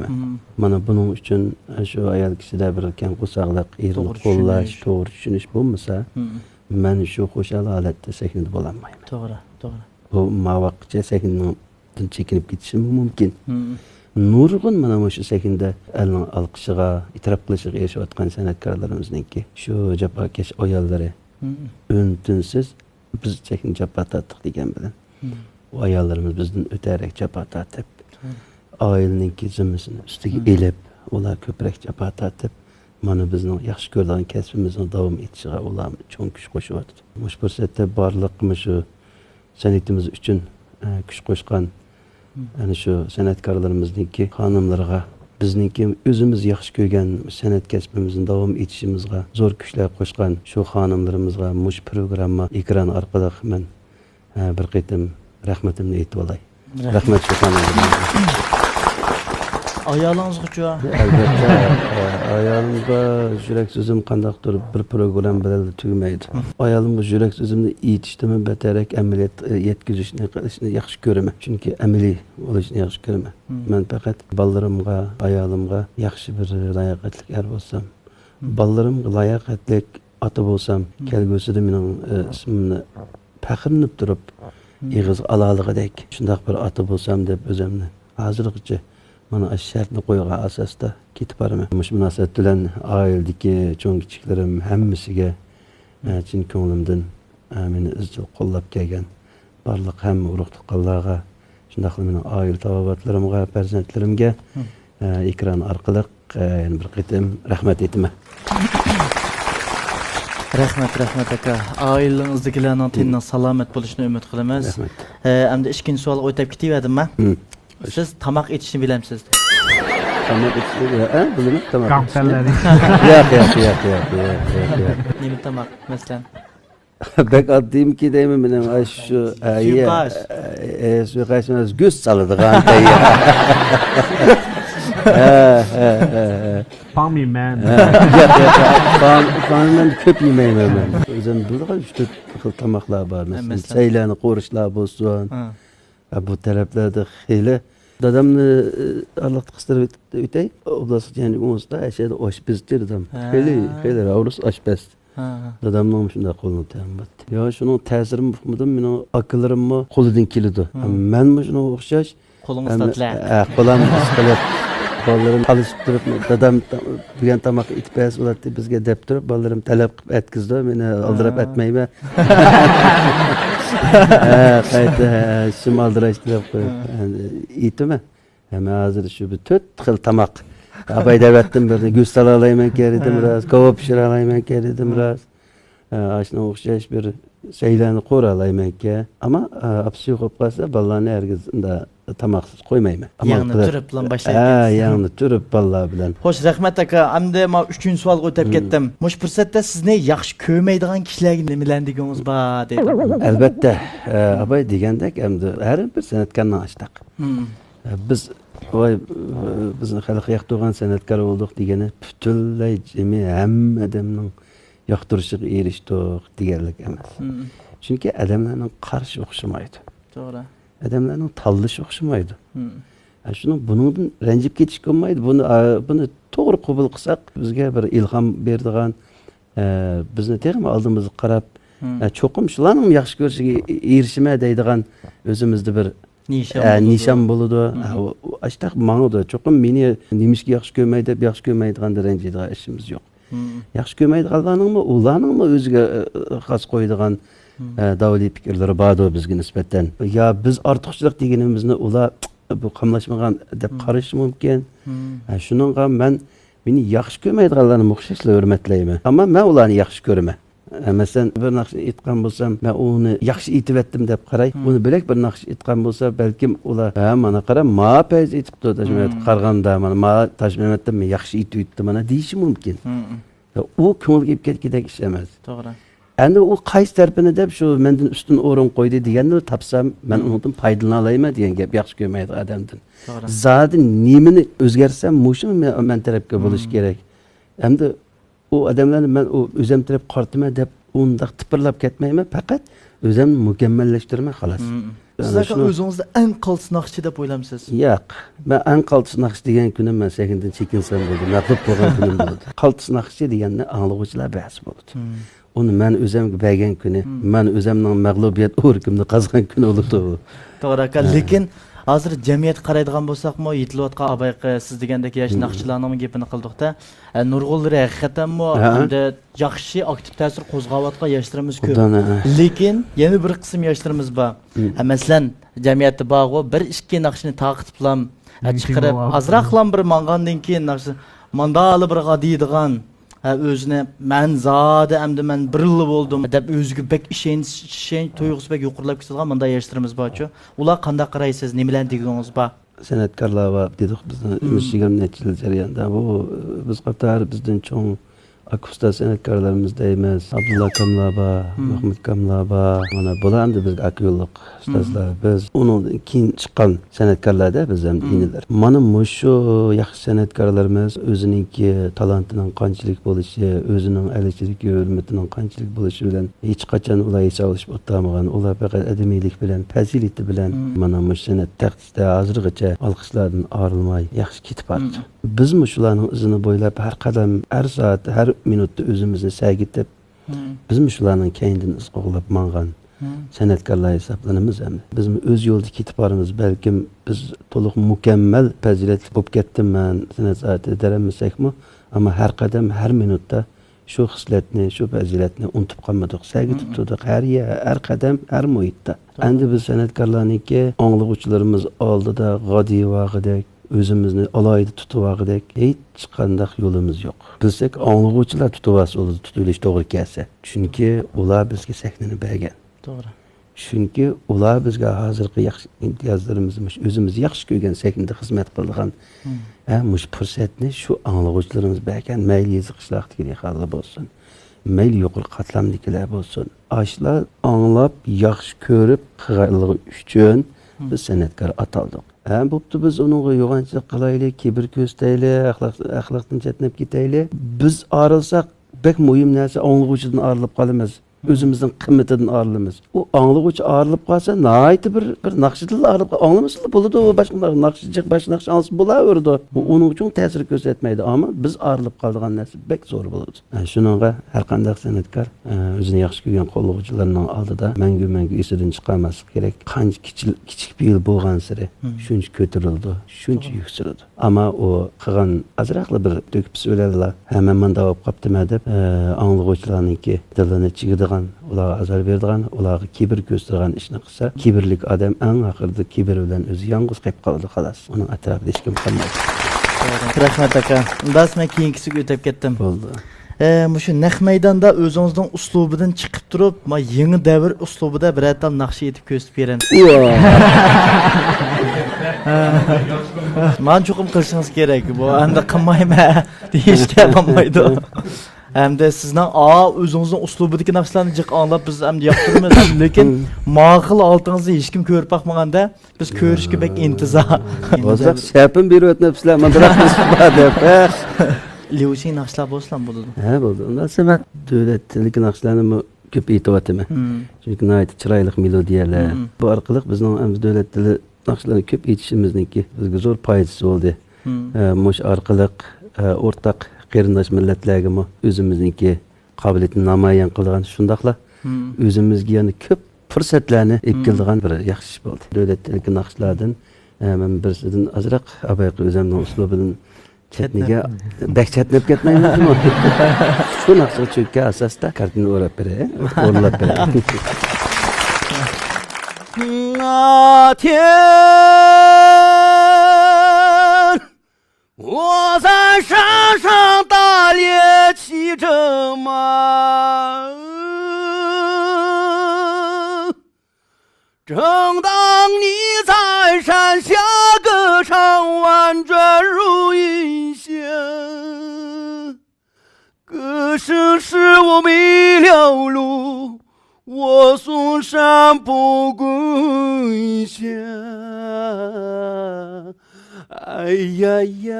Mana bunun üçün şu ayal kişide bir ken qusaqlıq, erini qollaş, to'g'ri tushunish bo'lmasa, men shu qo'shal holatda sahnada bo'lamayman. To'g'ri, to'g'ri. Bu mavaqqa sahndan chekinib ketishim mumkin. Nurg'un mana shu sahnada elning alqishiga, e'tirof qilishiga erishayotgan san'atkorlarimizningki, shu jafokash ayollari ün-tünsiz biz sahnada jafo tortdik degan bilan. O ayollarimiz bizden öterek jafo tortib, aileningki zimmasini ustiga elib, ular ko'proq jafo tortib, mana bizning yaxshi ko'rgan kasbimizning davom etishiga ular cho'ng kuch qo'shyapti. Mush fursatda barliq shu san'atimiz uchun kuch qo'shgan ana shu san'atkorlarimizningki xonimlarga bizningki o'zimiz yaxshi ko'rgan san'at kasbimizning davom etishimizga zo'r kuchlar qo'shgan shu xonimlarimizga mush programma ekran orqali men bir qitim rahmatimni aytib olay. Rahmat shu xonimlarga. Ayolingizga Albatta, ayolimga yurak so'zim qandaqdir bir program bilan tugamaydi. Ayolimga yurak so'zimni aytishdimi betarek amaliyot yetkazishni qilishni yaxshi ko'raman. Chunki amaliy bo'lishni yaxshi ko'raman. Men faqat bolalarimga, ayolimga yaxshi bir layoqatli er bo'lsam, bolalarimga layoqatli ota bo'lsam, kelgusida mening ismimni faxrlanib turib, ig'iz alaligidek shundaq bir ota bo'lsam deb o'zimni hozirgacha mana şartni qo'ygan asosda ketib boraman. Mush munosabat bilan oiladagi cho'ng kichiklarim hammasiga chin ko'nglimdan meni izchil qo'llab kelgan barliq hamma urug' tuqqanlarga, shundaqla mening oila tabobatlarimga, farzandlarimga ekran orqali yana bir qitim rahmat aytaman. Rahmat aka. Oilangizdagilarning tinchlik salomat bo'lishini umid qilamiz. Endi ikkinchi savol o'tib ketaverdim-mi? Siz tamaq etishni bilamsiz. Tamaq etishni bilaman, tamaq. Kamsallar. Yo'q. Nima tamaq masalan? Bek addimki deymi benim şu Suikast. Suikastımız göz salıdığan tayya. Pan yemem. Pandan köp yemeyim ben. Özüm bildiğin işte tamaklar var mesela. Seylanı qoruşlar bolsun. Bu taraflarda xeyli dadamni Allah qistirib o'tay. Oblast yani usta aşağıda aşpazdir adam. Xeyli Avrus aşpaz. Dadamning shunday qo'lini ta'minladi. Yo shuni ta'sirim muhimdim, mening akalarimni qo'lidan keladi. Men shuna o'xshash qo'lingizda tilak. Qo'lim isqilib bolalarim qalishib turib, dadam degan tomoq etib bersa bo'ladi bizga deb turib, bolalarim talab qilib aytkizdi, meni aldirab aytmayman. Qayta shim aldirash deb qo'yib, aytimi. Men hozir shu bir 4 xil tomoq Abay davettim birini göster alayım keridim biraz, kava pişir alayım keridim biraz. Aşına okşayış bir şeylerini kor alayım ki. Ama apsiyo kopkasa ballarını herkesinde tamaksız koymayım. Yağını türüp lan başlayıp. Yağını türüp ballar bilen. Hoş rahmet aka. Hamda ma 3. sual o'tib ketdim. Mush fursatda sizni yaxshi ko'rmaydigan kishilarga nimalardiginiz bor dedi. Albatta, abay degandek hamda har bir san'atkorni açtık. Biz bizni xalq yoqtirgan san'atkor bo'ldik degani butunlay jami hamma odamning yoqtirishiga erishdik deganlik emas. Chunki odamlarning qarashi o'xshamaydi. To'g'ri. Odamlarning tanlashi o'xshamaydi. Shuni buningdan ranjib ketish bo'lmaydi. Buni to'g'ri qabul qilsak, bizga bir ilhom beradigan, bizni texmi oldimizga qarab, cho'qim shularning yaxshi ko'rishiga erishma deydigan o'zimizda bir nişan buludu. Açtaq mağudu. Çoxum meni nimishki yaxshi ko'rmaydi, yaxshi ko'rmaydigan derenjida işimiz yo'q. Yaxshi ko'rmaydiganlarning ularning o'ziga xos qo'yadigan davli fikrlari bordi bizga nisbatan. Ya biz ortiqchilik deganimizni ular bu qamlashmagan deb qarashi mumkin. Shuningga meni yaxshi ko'rmaydiganlarni o'xshashla hurmatlayman. Ammo men ularni yaxshi ko'raman. Mesela bir naqsh aytgan bo'lsam, men uni yaxshi aytib etdim deb qaray. Uni bilak bir naqsh aytgan bo'lsa, balkim ular mana qara, ma payz aytibdi, tajmiat qarganda, mana tajmiatda men yaxshi aytib mana deyishi mumkin. U ko'ngilga kelib ketgidek ish emas. To'g'ri. Endi o qaysi tarafini deb shu mendan ustun o'rin qo'ydi deganni topsam men undan foydalana olayman degan gap yaxshi ko'rmaydi odamdan. Zodi nimani o'zgarsam mushu men tarafga bo'lish kerak. Endi o odamlarni men o o'zim taraf qartma deb undaq tipirlab ketmayman, faqat o'zim mukammallashtirman xolos. Siz o'zingizni eng qaltis naqshchi deb o'ylamsiz? Yo'q, men eng qaltis naqshchi degan kunim men sekindan chekinsam bo'ldi, mag'lub bo'lgan kunim bo'ldi. Qaltis naqshchi deganni anglovchilar bahs bo'ldi. Onu men o'zimga bergan kuni, men o'zimning mag'lubiyat o'rkimni qazgan kun bo'ldi. To'g'ri aka, lekin hozir jamiyat qaraydigan bo'lsakmi, yetilayotgan abayqi siz degandek yosh naqshchilarning gapini qildik-da, nurg'unlar haqiqatanmi hamda yaxshi aktiv ta'sir qo'zg'ayotgan yoshlarimiz ko'p. Lekin yana bir qism yoshlarimiz bor. Masalan, jamiyatda bor bir ikki naqshni taqiblam, chiqarib, azroqlam bir mangandan keyin naqsh mandali bir deydigan özüne men zade emdi men bir yıl oldum deb özgü bek işen toyğusu bek yuqurlab ketadigan mında yaşlarımız barçu. Ular qanday qaraysiz? Nimalarni degingiz bor? San'atkorlar va dedik bizni 20 jarayonda bu biz qator bizdan cho'ng akustik san'atkorlarimiz deymiz. Abdulla Kamlaba, Mahmud Kamlaba, mana bularni biz akıllık ustozlar. Biz onun keyin chiqqan san'atkorlarda biz ham inilar. Mana mushu yaxshi san'atkorlarimiz o'zininki talentining qanchalik bo'lishi, o'zining elchilik hurmatining qanchalik bo'lishi bilan hech qachon ular hisoblashib o'tmagan. Ular faqat adamiylik bilan, fazilati bilan mana mush san'at taqdisida hozirgacha olqishlardan ayrılmay yaxshi ketib bordi. Biz shularning izini bo'ylab har qadam, har soat, har minutda o'zimizni sagitib, biz shularning keyindan iz qo'g'lab mangan san'atkorlar hisoblanamiz ham. Biz o'z yo'lda ketib boramiz, balkim biz to'liq mukammal fazilatli bo'lib ketdim-man san'at soati deramasakmi, ammo har qadam, har minutda shu xislatni, shu fazilatni unutib qolmadik, sagitib turdik har qadam, har muhitda. Endi biz san'atkorlarniki anglag'uvchilarimiz oldida g'odiy vaqidek özümüzni alayda tutuvagidek hech qanday yo'limiz yo'q. Bilsak, anglag'uvchilar tutuvasi o'zi tutilish to'g'ri kelsa. Chunki ular bizga sahnani bergan. To'g'ri. Chunki ular bizga hozirgi yaxshi imtiyozlarimizni o'zimiz yaxshi ko'rgan sahnada xizmat qilgan. Mush fursatni shu anglag'uvchilarimiz bergan, mayli yezi qishloqdagi xalq bo'lsin, mayli yuqori qatlamdagilar bo'lsin. Ashlar anglab, yaxshi ko'rib qilganligi uchun biz san'atkor ataldik. Bo'pti biz onunğa yo'g'onchilik qilaylik, kibr ko'staylik, axloqdan chetnab ketaylik. Biz ayrılsak bek muhim narsa anglag'uvchidan ayrilib qolamiz. Özümüzün qiymatından ayrılamiz. O anglag'uvchi ayrilib qolsa, nayt bir naqshchidan ayrilib anglamasa bo'ladi. O boshqa naqshchilik, boshqa naqsh alsa bo'laverdi. Bu onun uchun ta'sir ko'rsatmaydi, ammo biz ayrilib qolgan narsa bek zo'r bo'ladi. Shuningga har qanday san'atkor o'zini yaxshi ko'rgan qo'llovchilarning oldida mangu esidan chiqarmaslik kerak. Qancha kichik bir yil bo'lgan sari shuncha ko'tarildi, shuncha yuksaldi. Ammo o qilgan azroqli bir to'kib so'ladilar. Hamma menda bo'lib qopdimi deb anglag'uvchilarningki dilini chigirdi ularga azar berdigan, ularga kibr ko'rsatgan ishni qilsa, kibrlik odam eng oxirida kibr bilan o'zi yolg'iz qolib qoladi xolos. Uning atrofida hech kim qolmaydi. Rahmat aka. Unda men keyingisiga o'tib ketdim. Bo'ldi. Mushu naq maydonda o'zingizning uslubidan chiqib turib, men yangi davr uslubida bir atam naqsh etib ko'rsatib beramiz. Men cho'qim qilishingiz kerak. Bu endi qilmayman deyishga bo'lmaydi. Hem de sizden özünüzün uslubidagi naqshlarni jiq anlab biz hem de yoqtiramiz. Lekin ma'qul altınızı hech kim ko'rib bakmaganda biz ko'rishga bek intizor. Hozir shapim berib o'tmabsizlar, mandiraqsiz deb. Lewisi naqshlar bo'lsa bo'ladi. Ha, bo'ldi. Undan sonra davlatlik naqshlarni ko'p aytyapman. Chunki nihoyat chiroyli melodiyalar. Bu orqali bizning ham davlat tili naqshlarni ko'p aytishimizniki bizga zo'r foydasi bo'ldi. Mush orqali o'rtaq qarindosh millatlarga o'zimizniki qobiliyatini namoyon qilgan shundaqla o'zimizga yana ko'p fursatlarni ekildigan bir yaxshi ish bo'ldi. Davlatdagi naqshlardan men birsidan azroq abayqi o'zimning uslubidan chetniga bak chetnab ketmaymizmi? Shu naqshga cho'kkan asosda kartina o'rab beray, o'rlab beray. 我在山上打猎骑着马，正当你在山下歌唱，婉转如音弦，歌声使我迷了路。山不归乡。哎呀呀，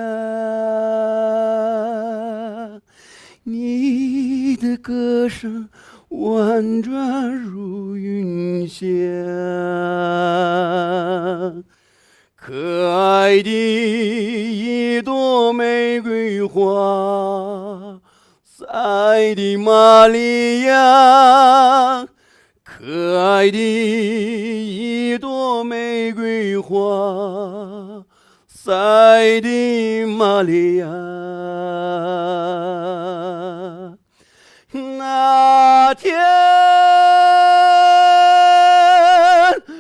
你的歌声婉转如云霞，可爱的一朵玫瑰花，塞的玛利亚，可爱的一朵玫瑰花，塞的玛利亚。那天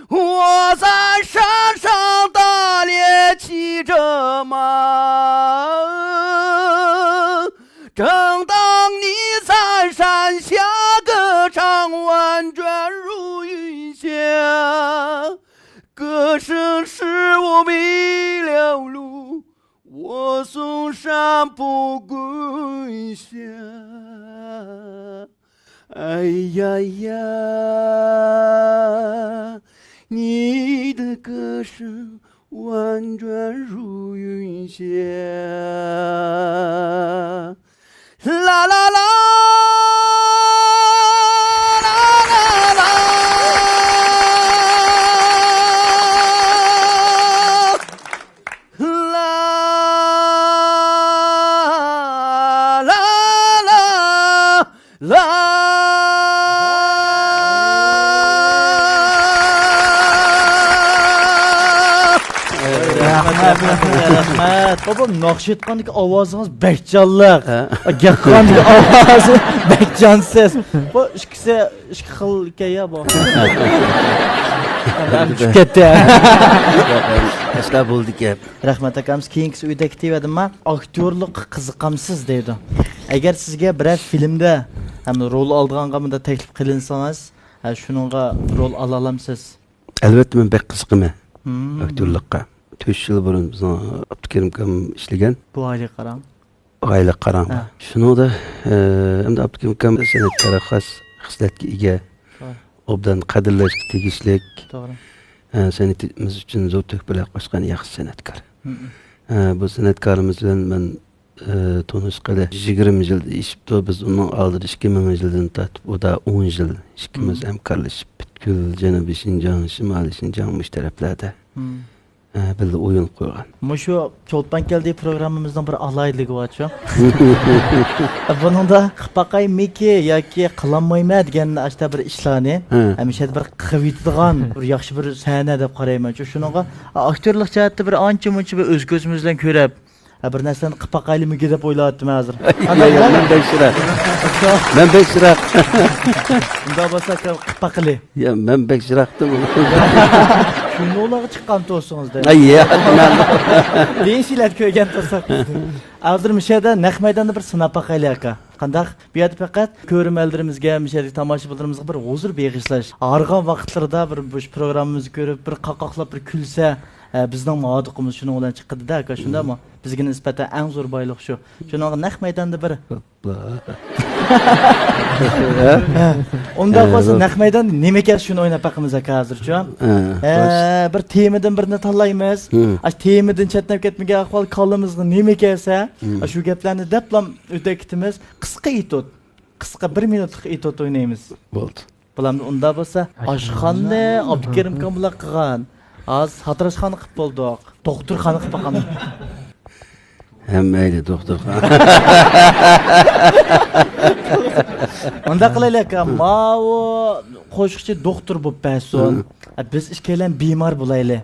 我在山上打猎骑着马，正当你在山下歌唱婉转如云霞，歌声使我迷了路，我送山不归乡。哎呀呀，你的歌声婉转如云霞，啦啦啦。Rahmat. Baba naqsh etgandagi ovozingiz bekjonliq. Gapgandagi ovozi bekjonsiz. Bu ikkisi ikki xil hikoya bu. Tushib ketdi. Asla bo'ldi gap. Rahmat akamiz keyingi uyda ketyapdimmi? Aktyorlik qiziqamsiz deydi. Agar sizga biror filmda ham rol olganga bunda taklif qilinsangiz, shuningga rol ola olamsiz. Albatta men bek qiziqaman aktyorlikqa. 3 yıl burun bizning Abdukerim akam ishlagan. Bu oila qarang. Oila qarang. Shuningda endi Abdukerim akam san'atga xos xislatga ega. Obdan qadrlashga tegishlik. To'g'ri. San'atimiz uchun zo'r to'hfalar qo'shgan yaxshi san'atkor. Bu san'atkorimiz bilan men tanishqali 20 yil ishibdi. Biz uning oldida 2000-yildan tortib o da 10 yil ikkimiz hamkorlashib butkul Janubiy Shinjon, Shimoliy Shinjon mush taraflarda birga o'yin qo'ygan. Mushu Cho'lpan keldi programmamizdan bir alayligi bor şu. Buningda qipaqay miki yoki qilinmayman degan ashta bir ishlarni hamisha bir qivitdigan bir yaxshi bir sahna deb qarayman. Shuningga aktyorlik jihatda bir ancha-muncha bir o'z ko'zimiz bilan ko'rib bir narsani qipaqaylimiga deb o'ylayaptim hozir. Men bekshiraq. Men bekshiraq. Unda bo'lsa qipaqli. Ya men bekshiraqdim. Shuni ularga chiqqan to'singiz deb. Ay ya. Deyishlar ko'rgan tursak. Hozir mishada naq maydonda bir sinab baqaylik aka. Qandaq? Bu yerda faqat ko'rmallarimizga, mishadagi tomoshabinlarimizga bir huzur beg'ishlash. Arg'an vaqtlarda bir bu programmamizni ko'rib, bir qaqoqlab bir kulsa, bizning ma'duqimiz shuni bilan chiqdi-da aka, shundami? Bizga nisbatan eng zo'r boylik shu. Shuning naq maydonda bir Onda bo'lsa naq maydonda nima ekan shuni o'ynab baqamiz aka hozircha. Bir temadan birini tanlaymiz. Ash temadan chetnab ketmagan ahvol qo'limizga nima kelsa, shu gaplarni deblam o'takitimiz qisqa etot. Qisqa 1 minutlik etot o'ynaymiz. Bo'ldi. Bularni unda bo'lsa oshxonni Abdukerim Kambular qilgan. Az xatirashxona qilib bo'ldik. Doktorxona qilib baqam. Hammayli doktorxona. Unda qilaylik, ma'o qo'shiqchi doktor bo'lib bersin. Biz ikkalan bemor bo'laylik.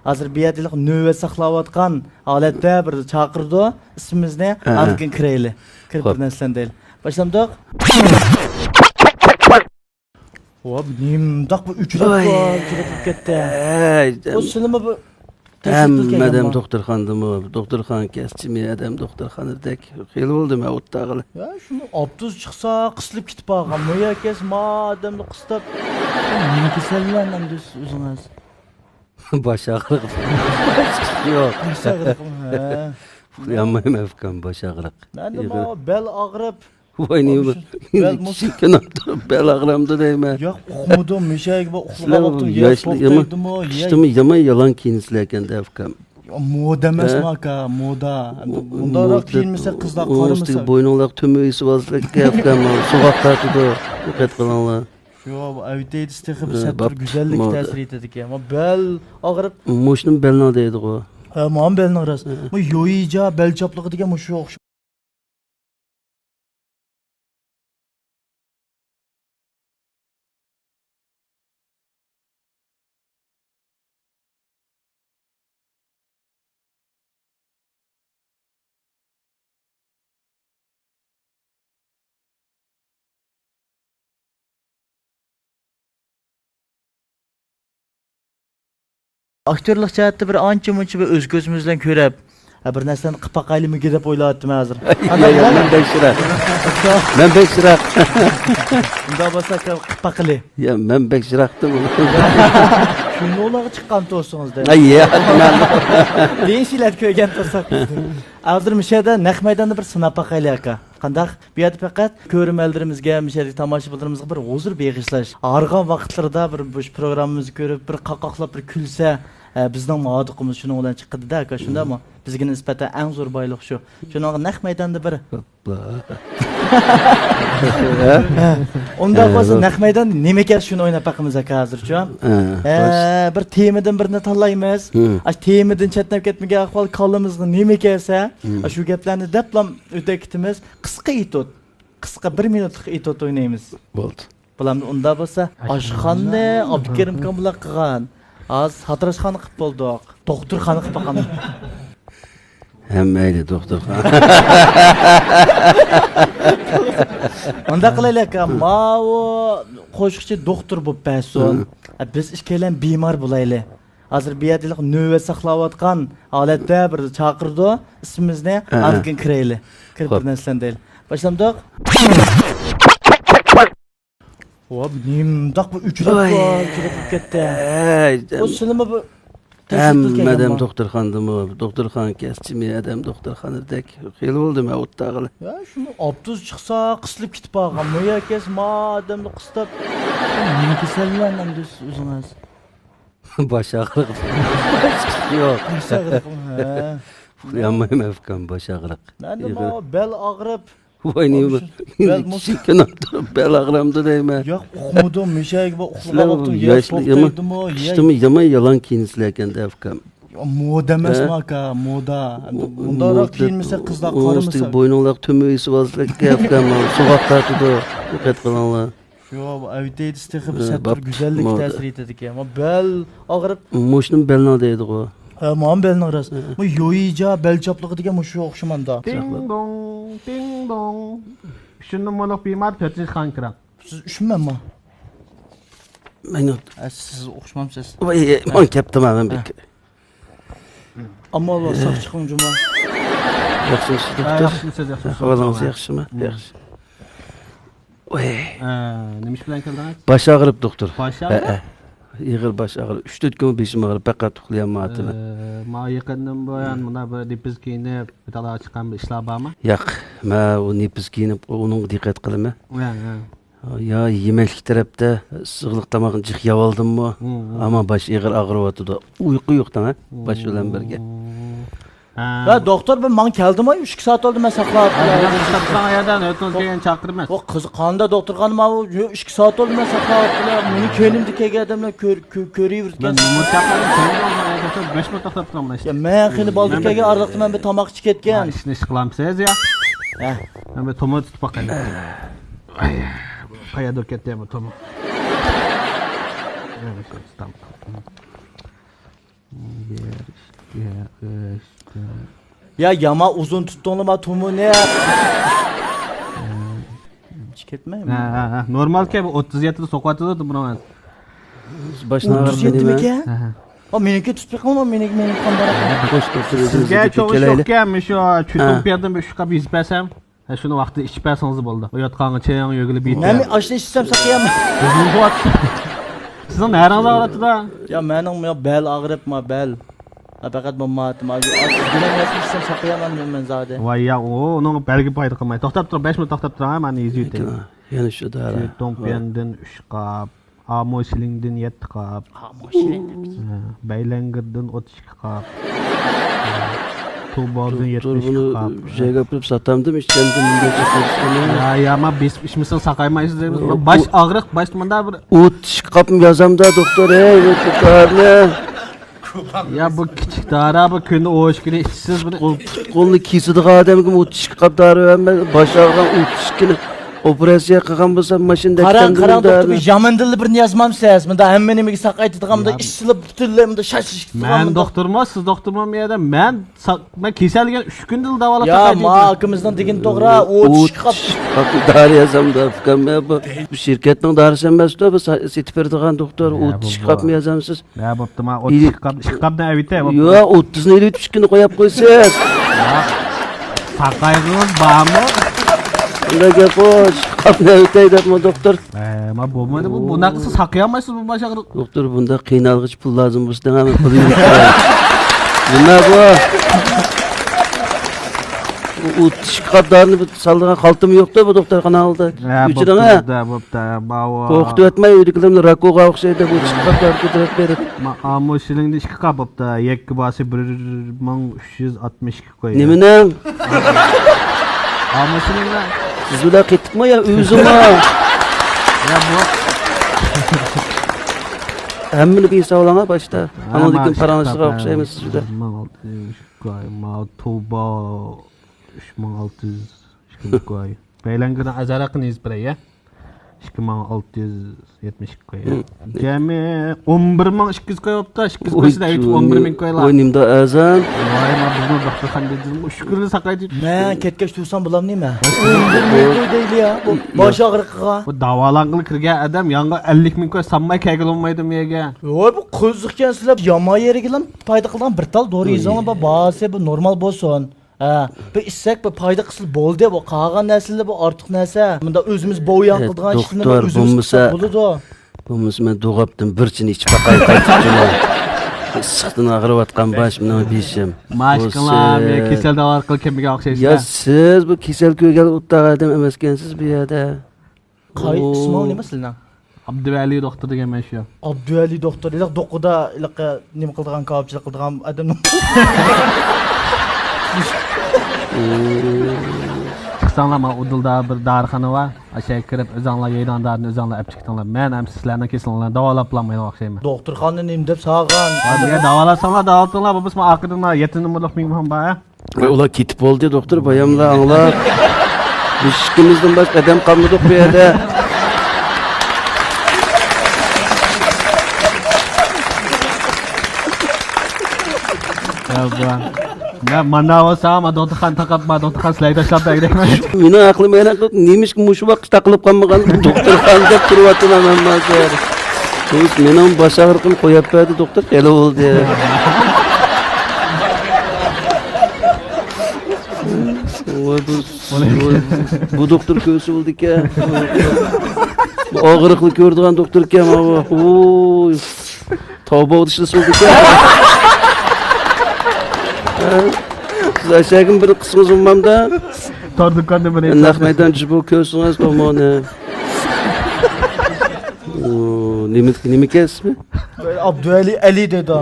Hozir bu yerda navbat saqlayotgan holatda bir chaqirdi, ismimizni arkin kiraylik. Kirib bir narsadan deylik. Boshlamdoq. Hop, nimdoq bu uchrab ketdi. Bu sinimi bu Madam doktorxonadami, doktorxon kasbimi, adam doktorxonadek xiyol bo'ldimi o'tdag'ili. Ya shuni obtuz chiqsa, qisilib ketib qolgan. Mo'ya kes, madamni qistab. Nima kasallangan desiz o'zingiz? Bosh og'riq. Yo'q. Bosh og'riq. Uxlayolmayman afkam bosh og'riq. Menda bel og'rib, Oynayayım. Şükran bel ağrımda deyme. Yo'q, uqmadim, mesha gibi uxlab Sizlar oldim. yaşlıyımı, kıştımı yaman yalan kiyinizlerken de afkam. Moda emasmi aka, moda. Bundaroq kiyinmasa qizlar qaramasa. Boynunlaq tümüyüsü vazlık afkam. Sokakta tudu. Dikkat kılınlar. Yo'q, avtaydi istixi bir satır güzellik ta'sir etadi ekan. Ama bel og'rib, Moşnun belna deydi o. ha, men belni ras. Bu yo'yija bel chopligi degan shu o'xshaydi. Aktyorluq jihatda bir ancha-muncha bir o'z ko'zimiz bilan ko'rib, bir narsani qilib boqaylikmi deb o'ylayaptim hozir. Ya ben bekşirak. Ben bekşirak. Unda bo'lsa qilib boqaylik. Ya ben bekşiraktım. Shuni o'lag'i chiqqan to'singizda. Ay ya. Deyishlar ko'rgan tursak. Hozir mishada naq maydonda bir sinab boqaylik aka. Qandaq? Bu yerda faqat ko'rmallarimizga, mishada tomoshabinlarimizga bir huzur beg'ishlash. Arg'an vaqtlarda bir bu programmamizni ko'rib, bir qaqoqlab bir kulsa, bizning modiqimiz shuning bilan chiqdi-da aka, shundami? Bizga nisbatan eng zo'r boylik shu. Shuning naq maydonda bir Unda bo'lsa naq maydonda nima ekan shuni o'ynab boqamiz aka hozircha. Bir temadan birini tanlaymiz. Ash temadan chetnab ketmagan ahvol qo'limizga nima kelsa, shu gaplarni deblam o'ta ketimiz. Qisqa etot. Qisqa 1 minutlik etot o'ynaymiz. Bo'ldi. Bularni unda bo'lsa oshxonni Abdukarim Kambulla qilgan. Az Hatrashxonni qilib bo'ldik. Doktorxona qilib boqamiz. Hemmeyli doktorxona. Unda qilaylik aka, ma'u qo'shiqchi doktor bo'lib bersin. Biz ikkalan bemor bo'laylik. Hozir bu yerda navbat saqlayotgan holatda bir chaqirdi, ismimizni arkin kiraylik. Kirib bir narsadan deylik. Boshlamdoq. Vob, nimdoq bu uchrab ketdi. O sinimi bu Madem doktorxandımı, doktorxan kesçimi, adam doktorxanırdek. Xeyli oldu mu o'ttag'ili. Ya shuni obtuz chiqsa, qisilib ketib qolgan. Mo'ya kes, madamni qistab. Nima kasallandim desiz o'zingiz? Baş ağrık. Yo'q. Baş ağrık. Uxlayolmayman afkam, baş ağrık. Nima bel og'rib. Oynayayım. Şükran bel ağrımda deyme. Yo'q, uqmadim, mesha gibi uxlab oldim. Yaşlıyımı, kıştımı yaman yalan kiyinizlerken de afkam. Moda emasmi aka, moda. Bundaroq kiyinmasa qizlar qaramasa. Boynunlaq tümüyüsü vazlık afkam. Sokakta tudu. Dikkat kılınlar. Yo'q, avtaydi istixi bir satır güzellik ta'sir etadi ekan. Ama bel og'rib, Moşnun belna deydi o. ha, men belni ras. Bu yo'yija bel chopligi degan shu o'xshamanda. Ding dong, ding dong. Shundan mo'liq bemor 4-xon kiram. Siz ushmanmi? Men Siz o'xshamamsiz. Vay, man kaptam ben bek. Ammo Allah saq chiqing juma. Yaxshimisiz doktor? Yaxshimisiz, yaxshimisiz. Ahvolingiz yaxshimi? Yaxshi. Vay. Nima ish bilan keldingiz? Baş ağrıp doktor. Baş ağrıp? Yığır baş ağrı. 3-4 gün beşim ağrı. Fakat uxlayolmayapman. Ma yaqindan buyon bunda bir dipiz kiyinib, bitala chiqqan bir ishlar bormi? Yo'q, men u nepiz kiyinib, uning diqqat qilaman. Ya yemeklik tarafda issiqlik tamog'ini jiq yeb oldimmi? Ammo bosh ig'ir og'riyotdi. Uyqu yo'qdan, ha? Bosh bilan birga. Ya doktor ben man keldim ay 2 saat oldu ben saqlab. Saqlagan yerdan o'tib kelgan chaqirmas. O qiz qanda doktorxona ma 2 saat oldu ben saqlab. Meni kelimdi kelgan odamlar ko'rayvergan. Ben numar chaqirdim, doktor 5 minut to'xtab turman işte. Ya men xili boldi kelgan arliqda men bir tomoq ichib ketgan. Ishni ish qilamsiz ya? Ha. Men bir tomoq tutib boqaylik. Qayerda ketdi bu tomoq? Ya yama uzun tuttuğunu tumu ne? Hiç ketmeyim. Normal ki bu 37'de sokatıda da buna. Başına ağrı 37 mi ki? Aha. O meniki tutmayacak ama meniki kambara. Hoş doktor. Sizge çok iş yok gelmiş o. Çütüm bir yerden bir şu kapı izbesem. Şunu vakti içmeseniz buldu. O yatkanı çayını yögülü bir Ben mi aşırı içsem saklayamam. Sizin nereniz ağrıtı da? Ya benim ya bel ağrıp ma bel. Faqat bommatim. Güne mesmişsem saqayaman men zade. Vay ya, onun belgi payda qilmay. To'xtab tur, 5 minut to'xtab tur, meni izleydi. Yana shu dara. Tompiyandin 3 qap, Amoşilingdin 7 qap. Beylengirden 32 qap. Tuğbal'dan 70 qap. Şeyga yapıp satamdım işkendim Ya ama biz işimizden sakaymayız deymiz. Baş ağrıq, baş mında bir... Ut kapım yazamda doktor ey doktor ne? Ya bu küçük dara bu künde o işkini işsiz bir... Kolunu kesidik adamım ut kap darı hemen baş ağrıdan ut operasiya qilgan bo'lsam mashinada Qaran doktor bir yaman dilli birini yazmamsiz. Menda hamma nimaga saqaytirganimda ishsilib butunlaymda shashish. Men doktorman, siz doktorman miyada? Men keselgen 3 kun dil davolab Ya ma akimizdan degan to'g'ri, o chiqib dori yazamda fikam bu şirketning darisi emas-da bu setib beradigan doktor ut chiqib mi yazamsiz? Ya bo'pti, men 30 chiqibni avita. Yo'q, 30 ni 3 kun qo'yib qo'ysiz. Saqayg'ın bormi? Unda gap qo'sh, qapni o'taydi doktor. Ma bo'lmaydi bu. Bunaqasi saqayamaysiz bu baş ağrı. Doktor bunda qiynalg'ich pul lozim bo'lsa ham pulni. Nima bu? U chiqiblarni saldigan qaltim yo'q-da bu doktorxona oldi. Uchidan ha. Bo'pti, bawo. Qo'rqitib o'tmay uydagilarni rakoga o'xshaydi bu chiqiblar ko'tarib berib. Ma amoşilingda 2 qap bo'pti. 2 bası 1362 qo'y. Nimani? Amoşilingda Siz ular ketdikmi ya o'zimmi? ya bu Hammani besavlama boshda. Anodikin paranisiga o'xshaymiz siz juda. 1600 qo'y. Ma Tuğba 3600 qo'y. Beylangirdan azaraqiniz bir ya. 2670 qo'y. Jami 11200 qo'yibdi. 200 qo'ysa 11000 qo'ylar. O'ynimda azan. Voy, ma bizni doktorxonada shukurni saqlaydi. men ketgach tursam bo'lamni nima? Qo'y deyli ya. Bu bosh og'riqqa. Bu davolang'ili kirgan adam yanga 50 qo'y sanmay kelolmaydi miyaga. Voy bu qo'ziqkan sizlar yomon yeriga ham foyda qilgan bir tal dori yezinglar bu basi bu normal bo'lsin. Ha, bu issak bu foyda qilib bo'ldi. Bu qolgan narsalar bu ortiq narsa. Bunda o'zimiz bo'yan qilgan ishni o'zimiz bo'ladi. Bo'lmasa men do'g'abdim bir chin ichib baqay qaytibman. Sıxtın ağrıvatqan baş bilan beshim. Maşqlar, kesel davar qilib kimga o'xshaysiz? Ya siz bu kesel ko'rgan o'taq adam emaskansiz bu yerda. Qay ismi nima sizlar? Abduvali doktor degan men shu. Abduvali doktor iliq do'qida iliq nima qildigan ko'pchilik qildigan adam. Chiqsanglar men Udilda bir darxona var. Aşağı kirib o'zinglar yeydigan darini o'zinglar olib chiqdinglar. Men ham sizlarni kesilinglar davolab olmayman o'xshayman. Doktorxona nima deb sog'an. Hadi davolasanglar davolatinglar. Bu biz men aqidimlar 7 numaralı mehmon bor. Ular ketib bo'ldi doktor bayamlar anglab. Biz ikkimizdan boshqa adam qolmadik bu yerda. Ya mana olsam doktorxon taqabma doktorxon sizlarga tashlab berayman. Meni aqlim yana nemish mushu vaqt taqilib qolmagan doktorxon deb turyapman men. Biz mening bosh og'riqim qo'yib berdi doktor hali bo'ldi. Bu doktor ko'rsa bo'ldi ekan. Bu og'riqli ko'rdigan doktor ekan. Oy. Tavba o'tishli bo'ldi ekan. Siz aşağıya bir kısmınız ummamda. Tordukanda bir Naq meydan jibu ko'rsingiz tomoni. Nima ismi? Abduvali Ali dedi.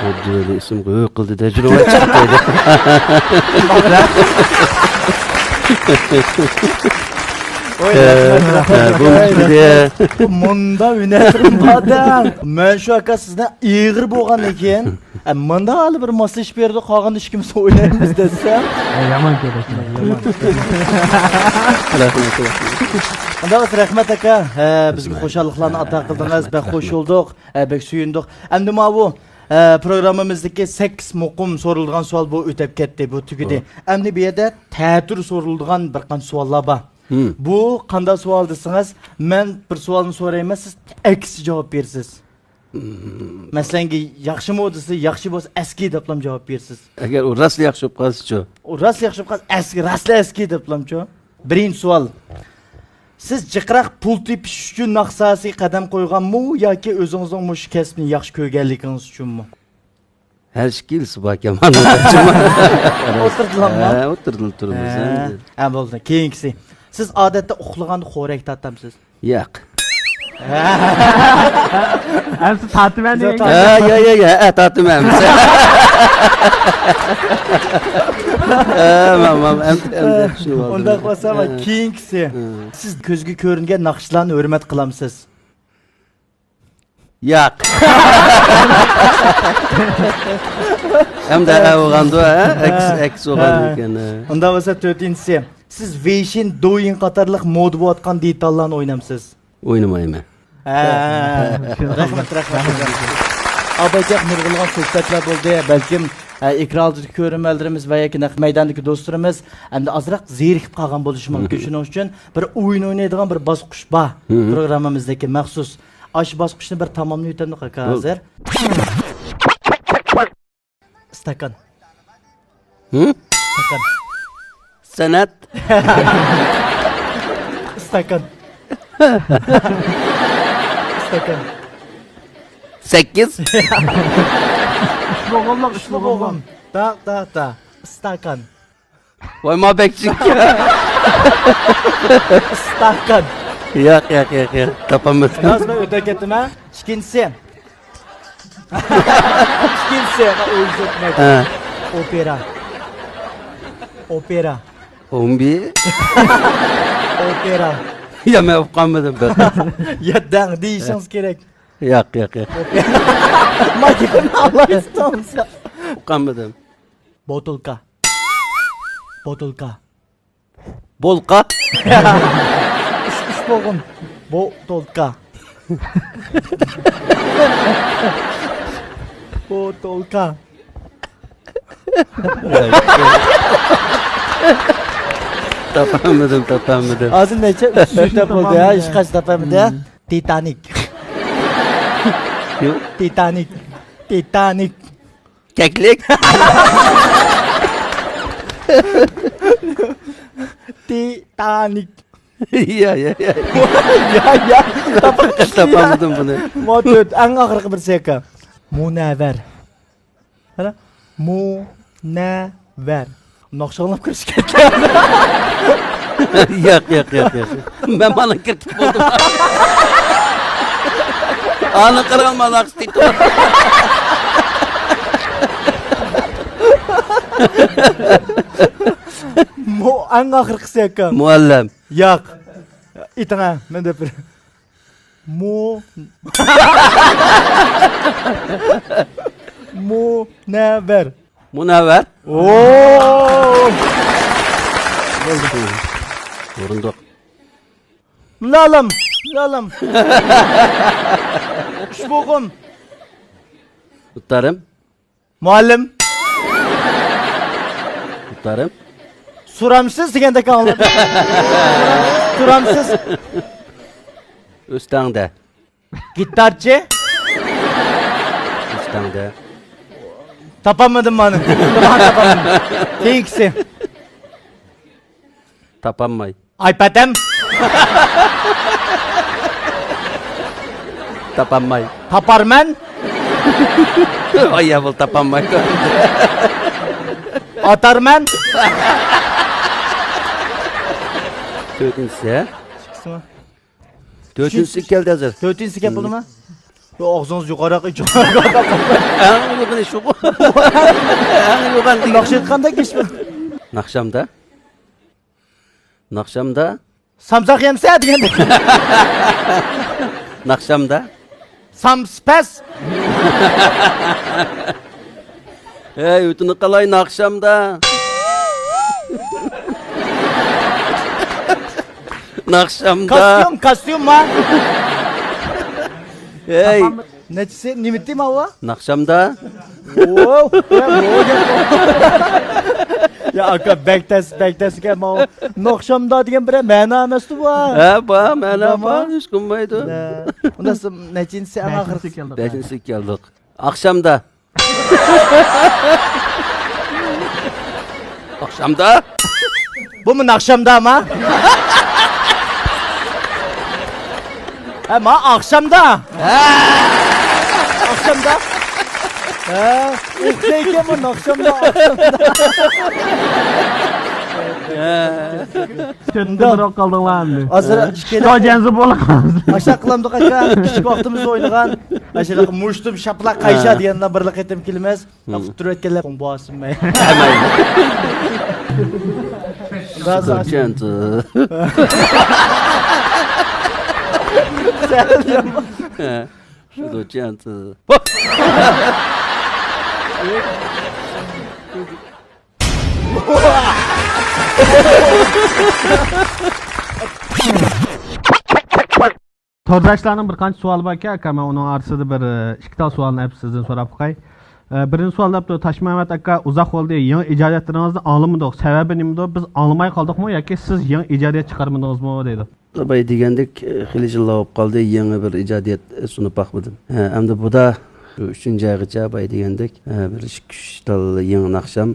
Abduvali ism qo'yib qildi tajriba chiqdi. Munda ünetrim badam. Men şu aka sizden iğir bo'lgan ekan. Munda hali bir moslashib berdi, qolgan ishkimiz o'ynaymiz desam. Yaman ko'rasizlar. Rahmat. Rahmat aka. Bizga xo'shalliklarni ato qildingiz, bek xush bo'ldik, bek suyundik. Endi ma bu programmamizdagi 8 muqim so'rilgan savol bu o'tib ketdi, bu tugidi. Endi bu yerda ta'tir so'rilgan bir qancha savollar bor. Bu qanday savol desangiz, men bir savolni so'rayman, siz aksi javob bersiz. Masalan, yaxshimi desa, yaxshi bo'lsa, aski deb ham javob bersiz. Agar u rasli yaxshi bo'lib qolsa-chi? U rasli yaxshi bo'lib qolsa, aski deb hamchi. Birinchi savol. Siz jiqraq pul tepish uchun naqsasiy qadam qo'yganmi yoki o'zingizning mush kasbni yaxshi ko'rganligingiz uchunmi? Her şekil Subah Kemal'ın O'tirdilarmi? O'tirdilar turimiz. Ha bo'ldi. Keyingisi. Siz odatda uxlaganda xo'rak tatamsiz. Yo'q. Hepsi tatmin değil. Ya, tatım hem. Unda qolsam, keyingisi. Siz ko'zga ko'ringan naqshlarni hurmat qilamsiz. Yo'q. Hem de o'g'andu, eks o'g'an ekan. Unda bo'lsa 4-inchisi. Siz Weixin, Douyin qatorliq moda bo'layotgan detallarni o'ynamsiz. O'ynamayman. Rahmat. Abaycaq nurg'ulgan suhbatlar bo'ldi. Balkim ekrandagi ko'rmalarimiz va yoki naq maydondagi do'stlarimiz hamda ozroq zerikib qolgan bo'lishi mumkin. Shuning uchun bir o'yin o'ynaydigan bir bosqich bor programmamizdagi maxsus. Aş bosqichni bir tamomlab o'tamiz aka hozir. Stakan. Stakan. Sanat. Stakan. Stakan. 8. Ushbu bo'g'im. Ta. Stakan. Voy mabekçik. Stakan. Yo'q. Topamadım. Nazma o'ta ketdim ha. Ikkinchisi. Opera. 11. Opera. Ya men o'qamadim ben. Yaddan deyishingiz kerak. Yo'q. Makina Allah istamsa. O'qamadim. Botulka. Bolqa. Ushbog'im. Botulka. Topamadım. Hozir necha uchta bo'ldi ya, hech qaysi topamadi. Titanic. Yo'q. Titanic. Keklik. Titanic. Ya. Topamadım bunu. Motot eng oxirgi bir seka. Munavvar. Mana Munavvar. Naqshanlab kirish kerak. Yo'q. Ben bana kirtib bo'ldim. Ana qirolmalar istaydi. Eng oxirgi seka. Muallim. Yo'q. Itanga, men deb bir. Munavvar. Munavvar. Oo! O'rindiq. Lalam. Ushbog'im. Uttarim. Muallim. Uttarim. So'ramsiz deganda anlab. So'ramsiz. O'stangda. Gitarchi. O'stangda. Topamadim meni. Keyingisi. Topolmay. iPad'im. Topolmay. Toparman. Ay, bu topolmay. Atarman. To'rtinchisi. To'rtinchisi keldi hozir. 4-inchisi gap bo'ldimi? Yo, og'zingiz yuqoriroq ichib. Yo'q, shu. Yo'q, Naqsh qanday keshmi? Naqshamda. Samsaq yemsa deganda. Naqshamda. Samspas. Ey, o'tini qalay naqshamda. Naqshamda. Kostyum ma. Ey, Nechisi nimiti ma va? naqshamda. Oo. Ya aka bektas ma. Naqshamda degan bir ma'no emas-ku bu. Mana hech kunmaydi. Unda nechinchisi eng oxirgi keldi. 5-si keldik. Akşamda. Akşamda. Bu mu akşamda ama? Ama akşamda. Akşamda. O'xshaykan bu naqshamda oqshomda. Kötüdür kaldığınlar. Hozir Şitojenzi bo'lamiz. Aşağı qilamdik aka, kichik vaqtimizda o'ynagan. Ashulaqa mushtum shaplaq qaysha degandan birla qaytib kelamiz. Turib o'tganlar bosimay. Şitojenzi. Şitojenzi. Tordaşlarning bir qancha savoli bor aka, men uning orasida bir ikkita savolni hep sizdan so'rab qo'yay. Birinchi savol deb Toshmamat aka, uzoq bo'ldi, yangi ijodiyatlaringizni anglamadik. Sababi nimada? Biz anglamay qoldikmi yoki siz yangi ijodiyat chiqarmadingizmi deydi. Bay degandek, xili yillar bo'lib qoldi, yangi bir ijodiyat sunib baqmadim. Endi bu da 3-oygacha bay degandek, bir 2-3 tal yangi naqsham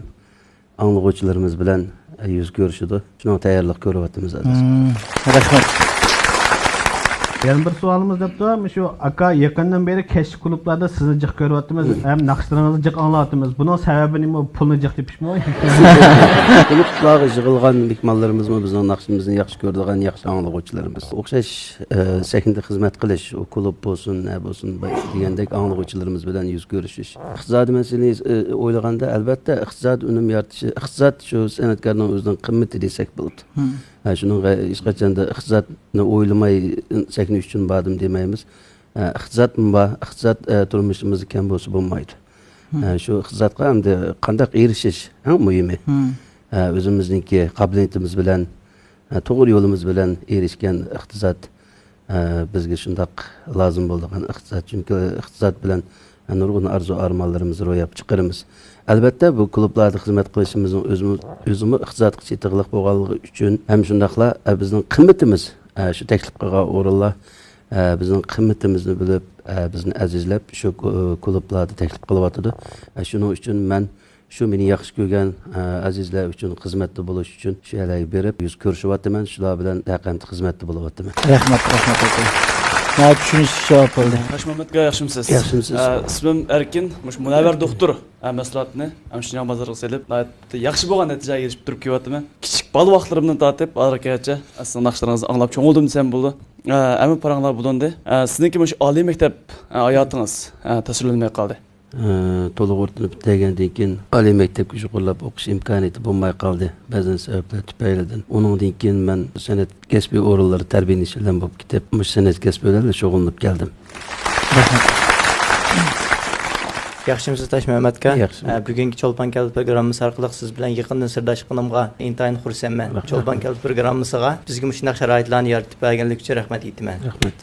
anglag'uvchilarimiz bilan yuz ko'rishdi. Shuni tayyorlik ko'ryapmiz hozir. Rahmat. Yana bir savolimiz debdi, shu aka yaqindan beri kesh klublarda sizni jiq ko'ryapmiz, ham naqshlaringizni jiq anglayapmiz. Buning sababi nima? Pulni jiq tepishmi? Klublarga yig'ilgan mehmonlarimizmi bizning naqshimizni yaxshi ko'radigan yaxshi anglag'uvchilarimiz. O'xshash sahnada xizmat qilish, o klub bo'lsin, ne bo'lsin degandek anglag'uvchilarimiz bilan yuz ko'rishish. Iqtisodiy masalani o'ylaganda albatta iqtisodiy unum yaratish, iqtisod shu san'atkorning o'zining qimmati desak bo'ladi. Shuningga hech qachon iqtisodni o'ylamay sakni uchun bordim demaymiz. Iqtisod turmushimiz kam bo'lsa bo'lmaydi. Shu iqtisodga hamda qanday erishish eng muhimi. O'zimizningki qobiliyatimiz bilan, to'g'ri yo'limiz bilan erishgan iqtisod bizga shundoq lozim bo'lgan iqtisod. Chunki iqtisod bilan nurg'un arzu armonlarimizni ro'yobga chiqaramiz. Albatta bu klublarda xizmat qilishimizning o'zimi iqtisodga chetiqliq bo'lganligi uchun ham shundaqla bizning qimmatimiz shu taklif qilgan o'rinlar bizning qimmatimizni bilib bizni azizlab shu klublarda taklif qilyotdi. Shuning uchun men shu meni yaxshi ko'rgan azizlar uchun xizmatda bo'lish uchun shu yerlarga berib yuz ko'rishyapman. Shular bilan haqimda xizmatda bo'lyapman. Rahmat, rahmat aka. Ne tushunish javob bo'ldi. Toshmamatga yaxshimisiz? Yaxshimisiz. Ismim Erkin, munavvar doktor. Maslahatni Amshiniyan bozoriga selib, yaxshi bo'lgan natijaga erishib turib kelyapman. Kichik bal vaqtlarimdan tortib, hozirgacha sizning naqshlaringizni anglab cho'ngildim desam bo'ldi. Ammo paranglar bo'ldi. Sizniki shu oliy maktab hayotingiz tasvirlanmay qoldi. To'liq o'rganib degandan keyin oliy maktabga shuqurlab o'qish imkoniyati bo'lmay qoldi. Ba'zan sabablar tufaylidan. Uningdan keyin men san'at kasbiy o'rinlari tarbiyalashgan bo'lib ketib, mush san'at kasbi bilan shug'ullanib keldim. Yaxshimisiz Toshmamat aka? Yaxshi. Bugungi Cho'lpon kalbi programmasi orqali siz bilan yaqindan sirdoshligimga intayin xursandman. Cho'lpon kalbi programmasiga bizga shunday sharoitlarni yaratib berganlik uchun rahmat aytaman. Rahmat.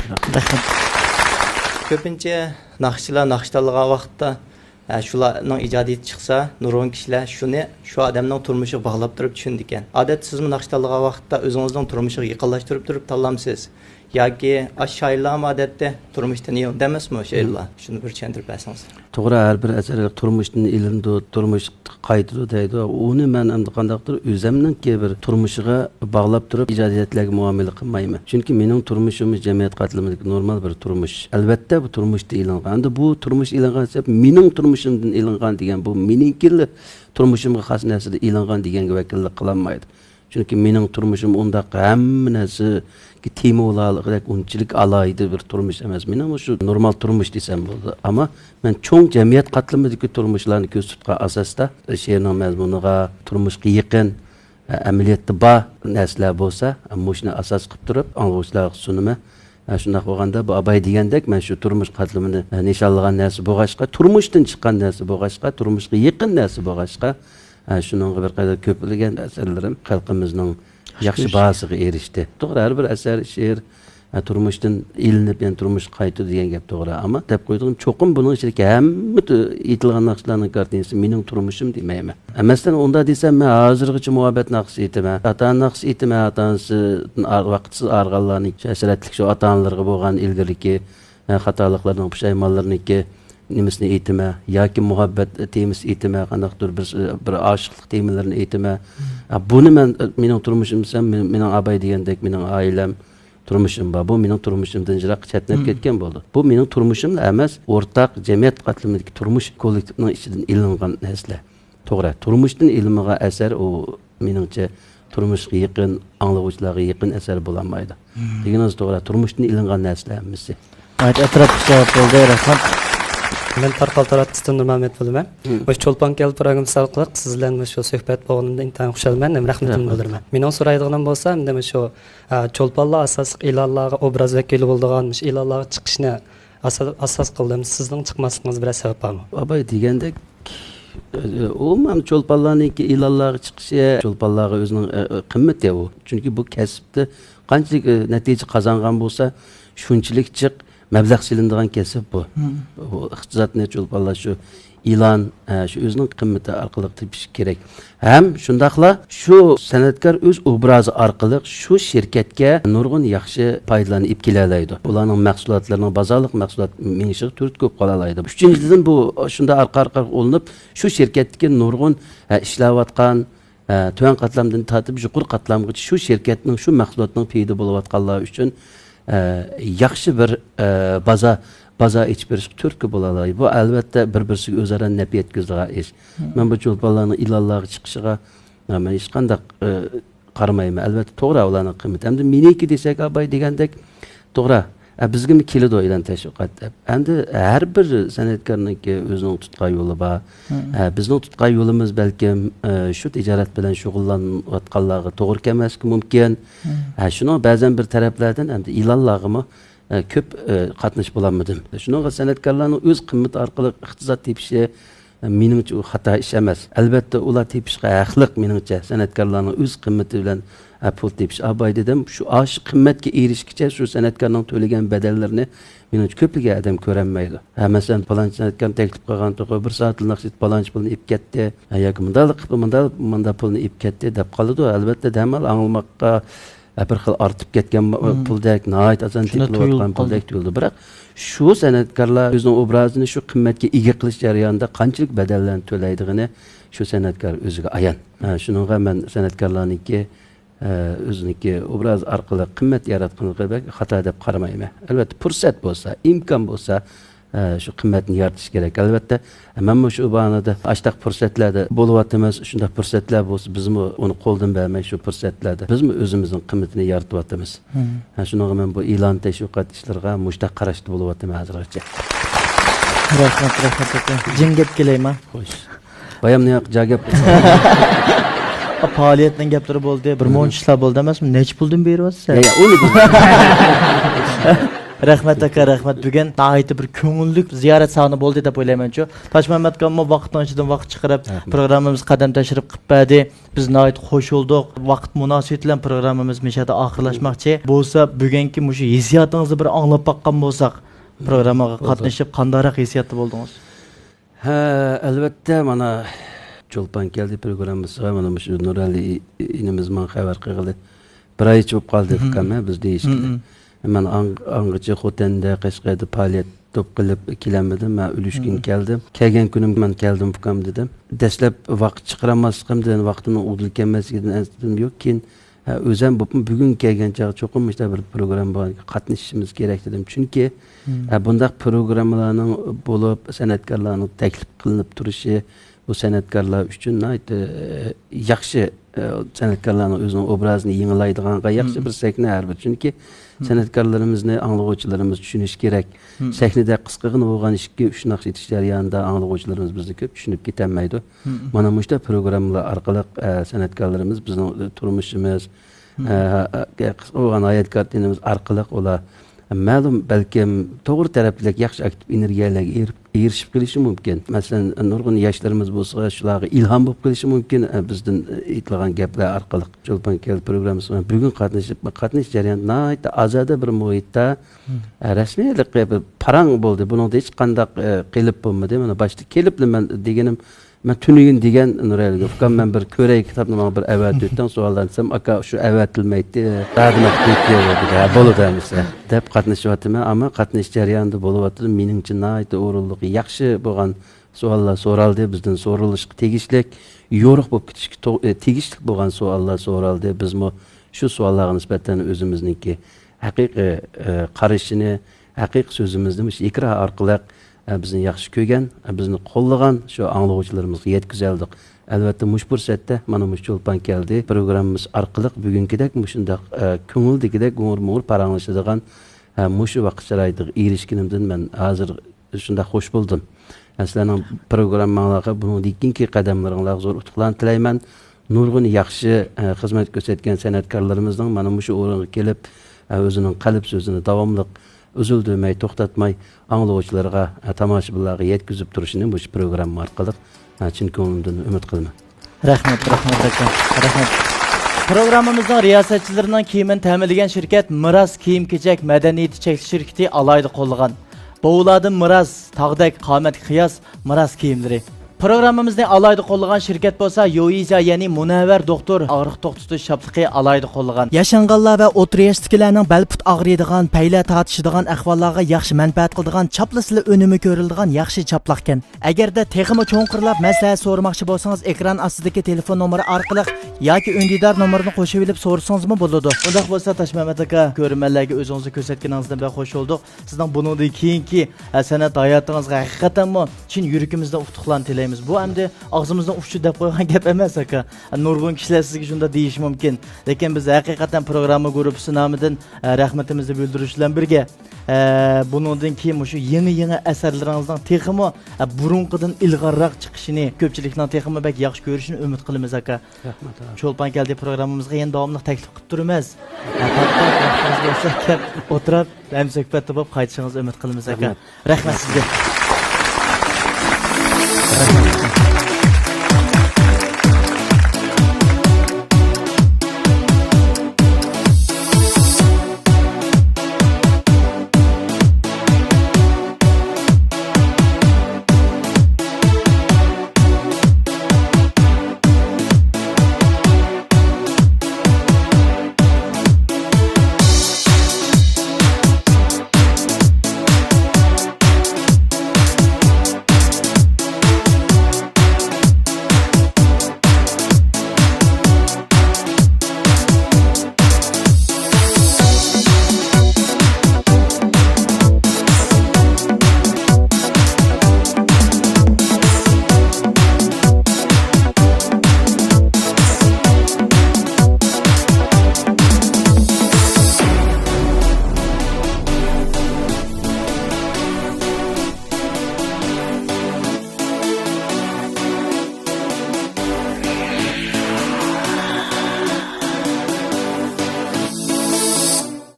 Ko'pincha naqshchilar naqsh tanlagan vaqtda shularning ijodiyati chiqsa, nurg'un kishilar shuni shu odamning turmushiga bog'lab turib tushundi ekan. Odatda siz naqsh tanlagan vaqtda o'zingizning turmushiga yaqinlashtirib tanlamsiz. Yoki shoirlar odatda turmushdan demasmi shoirlar? Shuni bir tushuntirib bersangiz. To'g'ri, har bir asarlar turmushdan ilindi, turmush qaytidi deydi. Uni men endi qandaqdir o'zimningki bir turmushiga bog'lab turib ijodiyatlarga muomala qilmayman. Chunki mening turmushimiz jamiyat qatlamidagi normal bir turmush. Albatta bu turmushda ilingan. Endi bu turmush ilingan deb mening turmushimdan ilingan degan bu meningki turmushimga xos narsada ilingan deganga vakillik qilolmaydi. Chunki mening turmushim unda hamma narsa ki temalarlik unchilik alayda bir turmush emas. Mening shu normal turmush desam bo'ldi. Ammo men cho'ng jamiyat qatlamidagi turmushlarni ko'z tutgan asosda she'rning mazmuniga, turmushga yaqin amaliyotda bor narsalar bo'lsa, shuni asos qilib turib anglag'uvchilarga sunaman. Shunday bo'lganda bu abay degandek men shu turmush qatlamini nishonlagan narsa bo'lg'achqa, turmushdan chiqqan narsa bo'lg'achqa, turmushga yaqin narsa bo'lg'achqa shuning bir qadar ko'plagan asarlarim xalqimizning yaxshi bahosiga erishdi. To'g'ri, har bir asar, she'r turmushdan ilinib, yani turmush qaytdi degan gap to'g'ri. Ammo deb qo'ydim, cho'qim buning ichidagi hamma aytilgan naqshlarning kartinasi mening turmushim demayman. Masalan, unda desam, men hozirgacha muhabbat naqshi aytaman, ota-ona naqshi aytaman, ota-onasidan vaqtsiz arg'anlarning sharatlik shu ota-onalarga bo'lgan ilgirligi, xatoliklarning pushaymonlarniki nimasini aytaman yoki muhabbat temasi aytaman, qanaqdir bir oshiqlik temalarini aytaman. Buni men mening turmushim desam, mening abay degandek mening oilam, turmushim bor. Bu mening turmushimdan jiroq chetnab ketgan bo'ldi. Bu mening turmushimla emas, o'rtaq jamiyat qatlamidagi turmush kollektivining ichidan ilingan narsa. To'g'ri, turmushdan ilmiga asar u meningcha turmushga yaqin, anglovchilarga yaqin asar bo'lolmaydi. Deganingiz to'g'ri, turmushdan ilingan narsalar hammasi. Atrofga javob bo'ldi, rahmat. Men Tarqal Taratçı'dan Nurmahmet bo'laman. O'sha Cho'lpon kel programmasi orqali siz bilan shu suhbat bo'lganimdan intayin xursandman. Rahmatimni bildiraman. Mening so'raydiganim bo'lsa, endi shu Cho'lponlar asosiy ilonlarga obraz vakili bo'lgan, ilonlarga chiqishni asos qildim. Sizning chiqmasligingiz bir sabab bormi? Abay degandek umuman cho'lponlarniki ilonlarga chiqishi, cho'lponlarga o'zining qimmati u. Chunki bu kasbda qanchalik natija qozongan bo'lsa, shunchalik chiq mablag' silinadigan kasb bu. Bu iqtisodni cho'lponlar shu ilan shu o'zining qimmati orqali tepish kerak. Ham shundaqla shu san'atkor o'z obrazi orqali shu shirkatga nurg'un yaxshi foydalarni olib kela oladi. Ularning mahsulotlarining bozorlik mahsulot mingishi to'rt ko'p qola oladi. Uchinchidan bu shunda orqa olinib shu shirkatga nurg'un ishlayotgan tuvan qatlamdan tortib yuqori qatlamgacha shu shirkatning shu mahsulotning paydo bo'layotganlar uchun yaxshi bir baza iç berish turtki bo'lalaydi. Bu albatta bir-birisiga o'zaro naf yetkazadigan ish. Men bu cho'lponlarning ilonlarga chiqishiga men hech qanday qaramayman. Albatta to'g'ri ularning qimmati. Endi meniki desak abay degandek to'g'ri. Bizga mi keladi ilan tashviqot deb. Endi har bir san'atkorniki o'zining tutgan yo'li bor. Bizning tutgan yo'limiz balkim shu tijorat bilan shug'ullanayotganlarga to'g'ri kelmasligi mumkin. Shuni ba'zan bir taraflardan endi ilonlarga ko'p qatnash bo'lmadim. Shuningga san'atkorlarning o'z qimmati orqali iqtisod tepishi meningcha u xato ish emas. Albatta ular tepishga haqliq meningcha san'atkorlarning o'z qimmati bilan pul tepish. Abay dedim shu qimmatga erishguncha shu san'atkorning to'lagan bedellarini meningcha ko'pliga odam ko'rolmaydi. Masalan, palonchi san'atkor taklif qilgan to'g'ri bir soatlik naqshid palonchi pulni ib ketdi. Yoki mundaq pulni ib ketdi deb qoladi. Albatta damal anglamoqqa bir xil ortib ketgan puldek, nihoyat asan tepilayotgan puldek tuyuldi. Biroq shu san'atkorlar o'zining obrazini shu qimmatga ega qilish jarayonida qanchalik bedellarni to'laydigini shu san'atkor o'ziga ayon. Shuningga men san'atkorlarniki o'ziniki obraz orqali qimmat yaratganligiga xato deb qaramayman. Albatta fursat bo'lsa, imkon bo'lsa shu qimmatni yaratish kerak. Albatta men shu banada ashtaq fursatlarda bo'lyapmiz. Shunday fursatlar bo'lsa, bizmi uni qo'ldan bermay shu fursatlarda bizmi o'zimizning qimmatini yaratyapmiz. Shunga men bu e'lon tashviqot ishlariga mushtaq qarashda bo'lyapman hozircha. Rahmat. Jingab kelayman. Xo'sh. Bayamni yo'q jagab. Faoliyatning gaplari bo'ldi. Bir monch ishlar bo'ldi emasmi? Nech puldan beryapsiz? Ya, uni Rahmat aka, rahmat. Bugun nihoyatda bir ko'ngillik ziyorat soni bo'ldi deb o'ylayman-ku. Toshmamat akammo vaqtdan ichidan vaqt chiqarib programmamiz qadam tashrif qilib berdi. Biz nihoyat xush bo'ldik. Vaqt munosabati bilan programmamiz mishada oxirlashmoqchi. Bo'lsa, bugungi mushu hissiyotingizni bir anglab baqqan bo'lsak, programmaga qatnashib qandayroq hissiyotda bo'ldingiz? Albatta mana Cho'lpon keldi programmasiga mana shu Nurali inimiz men xabar qildi. Bir oy chiqib qoldi fikam biz deyishdi. Men angacha Xotanda Qashqarda faoliyat to'p qilib kelamadim. Men ulishkin keldim. Kelgan kunim men keldim fikam dedim. Dastlab vaqt chiqaramasligimdan, vaqtimning udil kelmasligidan asdim yo'q. Keyin o'zim bugun kelgancha cho'qim ishda bir program bor, qatnashishimiz kerak dedim. Chunki bundaq programmalarning bo'lib, san'atkorlarning taklif qilinib turishi bu san'atkorlar uchun yaxshi san'atkorlarning o'zining obrazini yangilaydiganga yaxshi bir sahna harbi. Chunki san'atkorlarimizni anglovchilarimiz tushunish kerak. Sahnada qisqagina bo'lgan 2-3 naqsh etish jarayonida anglovchilarimiz bizni ko'p tushunib ketolmaydi. Mana bu programmalar orqali san'atkorlarimiz bizning turmushimiz, bo'lgan hayot kartinamiz orqali ular ma'lum balkim to'g'ri taraflik yaxshi aktiv energiyalarga erishib qilishi mumkin. Masalan, nurg'un yoshlarimiz bo'lsa, shularga ilhom bo'lib qilishi mumkin. Bizdan aytilgan gaplar orqali Cho'lpon kel programmasiga bugun qatnash jarayonida azada bir muhitda rasmiylik parang bo'ldi. Buni hech qanday qilib bo'lmadi. Mana boshda kelib men deganim men tunugin degan Nuraliga fikam men bir ko'ray kitobni men bir avatdan savollansam aka shu avatilmaydi. Radima ketdi bo'ladi hamsa deb qatnashyapman, ammo qatnash jarayonida bo'lyapti. Meningcha nihoyat o'rinli, yaxshi bo'lgan savollar so'raldi, bizdan so'ralishga tegishli, yo'riq bo'lib ketishga tegishli bo'lgan savollar so'raldi. Bizmi shu savollarga nisbatan o'zimizniki haqiqiy qarashini, haqiqiy so'zimizni shu ekran orqali bizni yaxshi ko'rgan, bizni qo'llagan shu anglovchilarimizga yetkazaldik. Albatta mush fursatda mana mush Cho'lpon keldi programmamiz orqali bugünkidek mushundaq ko'ngildagidek go'r-mo'r paranglashadigan mush vaqt sharoitiga erishganimdan men hozir shunda xush bo'ldim. Sizlarning programmalarga bundan keyingi qadamlaringizga zo'r utuqlarni tilayman. Nurg'un yaxshi xizmat ko'rsatgan san'atkorlarimizning mana mush o'ringa kelib o'zining qalb so'zini davomli uzildirmay, to'xtatmay anglovchilarga, tomoshabinlarga yetkazib turishini bu programma orqali chin ko'nglimdan umid qilaman. Rahmat aka. Rahmat. Programmamızın riyasətçilərindən kiyimini təminləyən şirkət Miraz Kiyim-Kechak Mədəniyyəti Çəkili şirkəti alayda qollagan. Boğuladın Miraz, tağdak, qamet, qiyas, Miraz kiyimləri. Programmamızda alayda qollagan şirkət bolsa Yoiza, yəni Munavvar doktor ağrıq to'xtatish şaplıqı alayda qollagan. Yaşanğanlar və o'tir yaşdagilarning bel put ağrıydigan, paylar tartışadigan ahvollarga yaxshi manfaat qiladigan, chaplasili önümü ko'riladigan yaxshi chaplaqkan. Agarda texmi cho'nqirlab maslahat so'ramoqchi bo'lsangiz, ekran ostidagi telefon nomeri orqali yoki undidar nomerini qo'shib olib so'rasangizmi bo'ladi. Undaq bo'lsa Tashmamat aka, ko'rmanlarga o'zingizni ko'rsatganingizdan bek xush bo'ldik. Sizning bundan keyingi san'at hayotingizga haqiqatanmi chin yuragimizdan utuqlarni tilaymiz. Bu endi og'zimizdan ufchi deb qo'ygan gap emas aka. Nurg'un kishilar sizga shunda deyish mumkin. Lekin biz haqiqatan programma guruhi nomidan rahmatimizni bildirish bilan birga bundan keyin shu yangi asarlaringizdan texmi burunqidan ilg'orroq chiqishini, ko'pchilikning texmi bak yaxshi ko'rishini umid qilamiz aka. Rahmat. Cho'lpon keldi programmamizga yana davomli taklif qilib turamiz. O'tirib, ham suhbatda bo'lib qaytishingizni umid qilamiz aka. Rahmat sizga.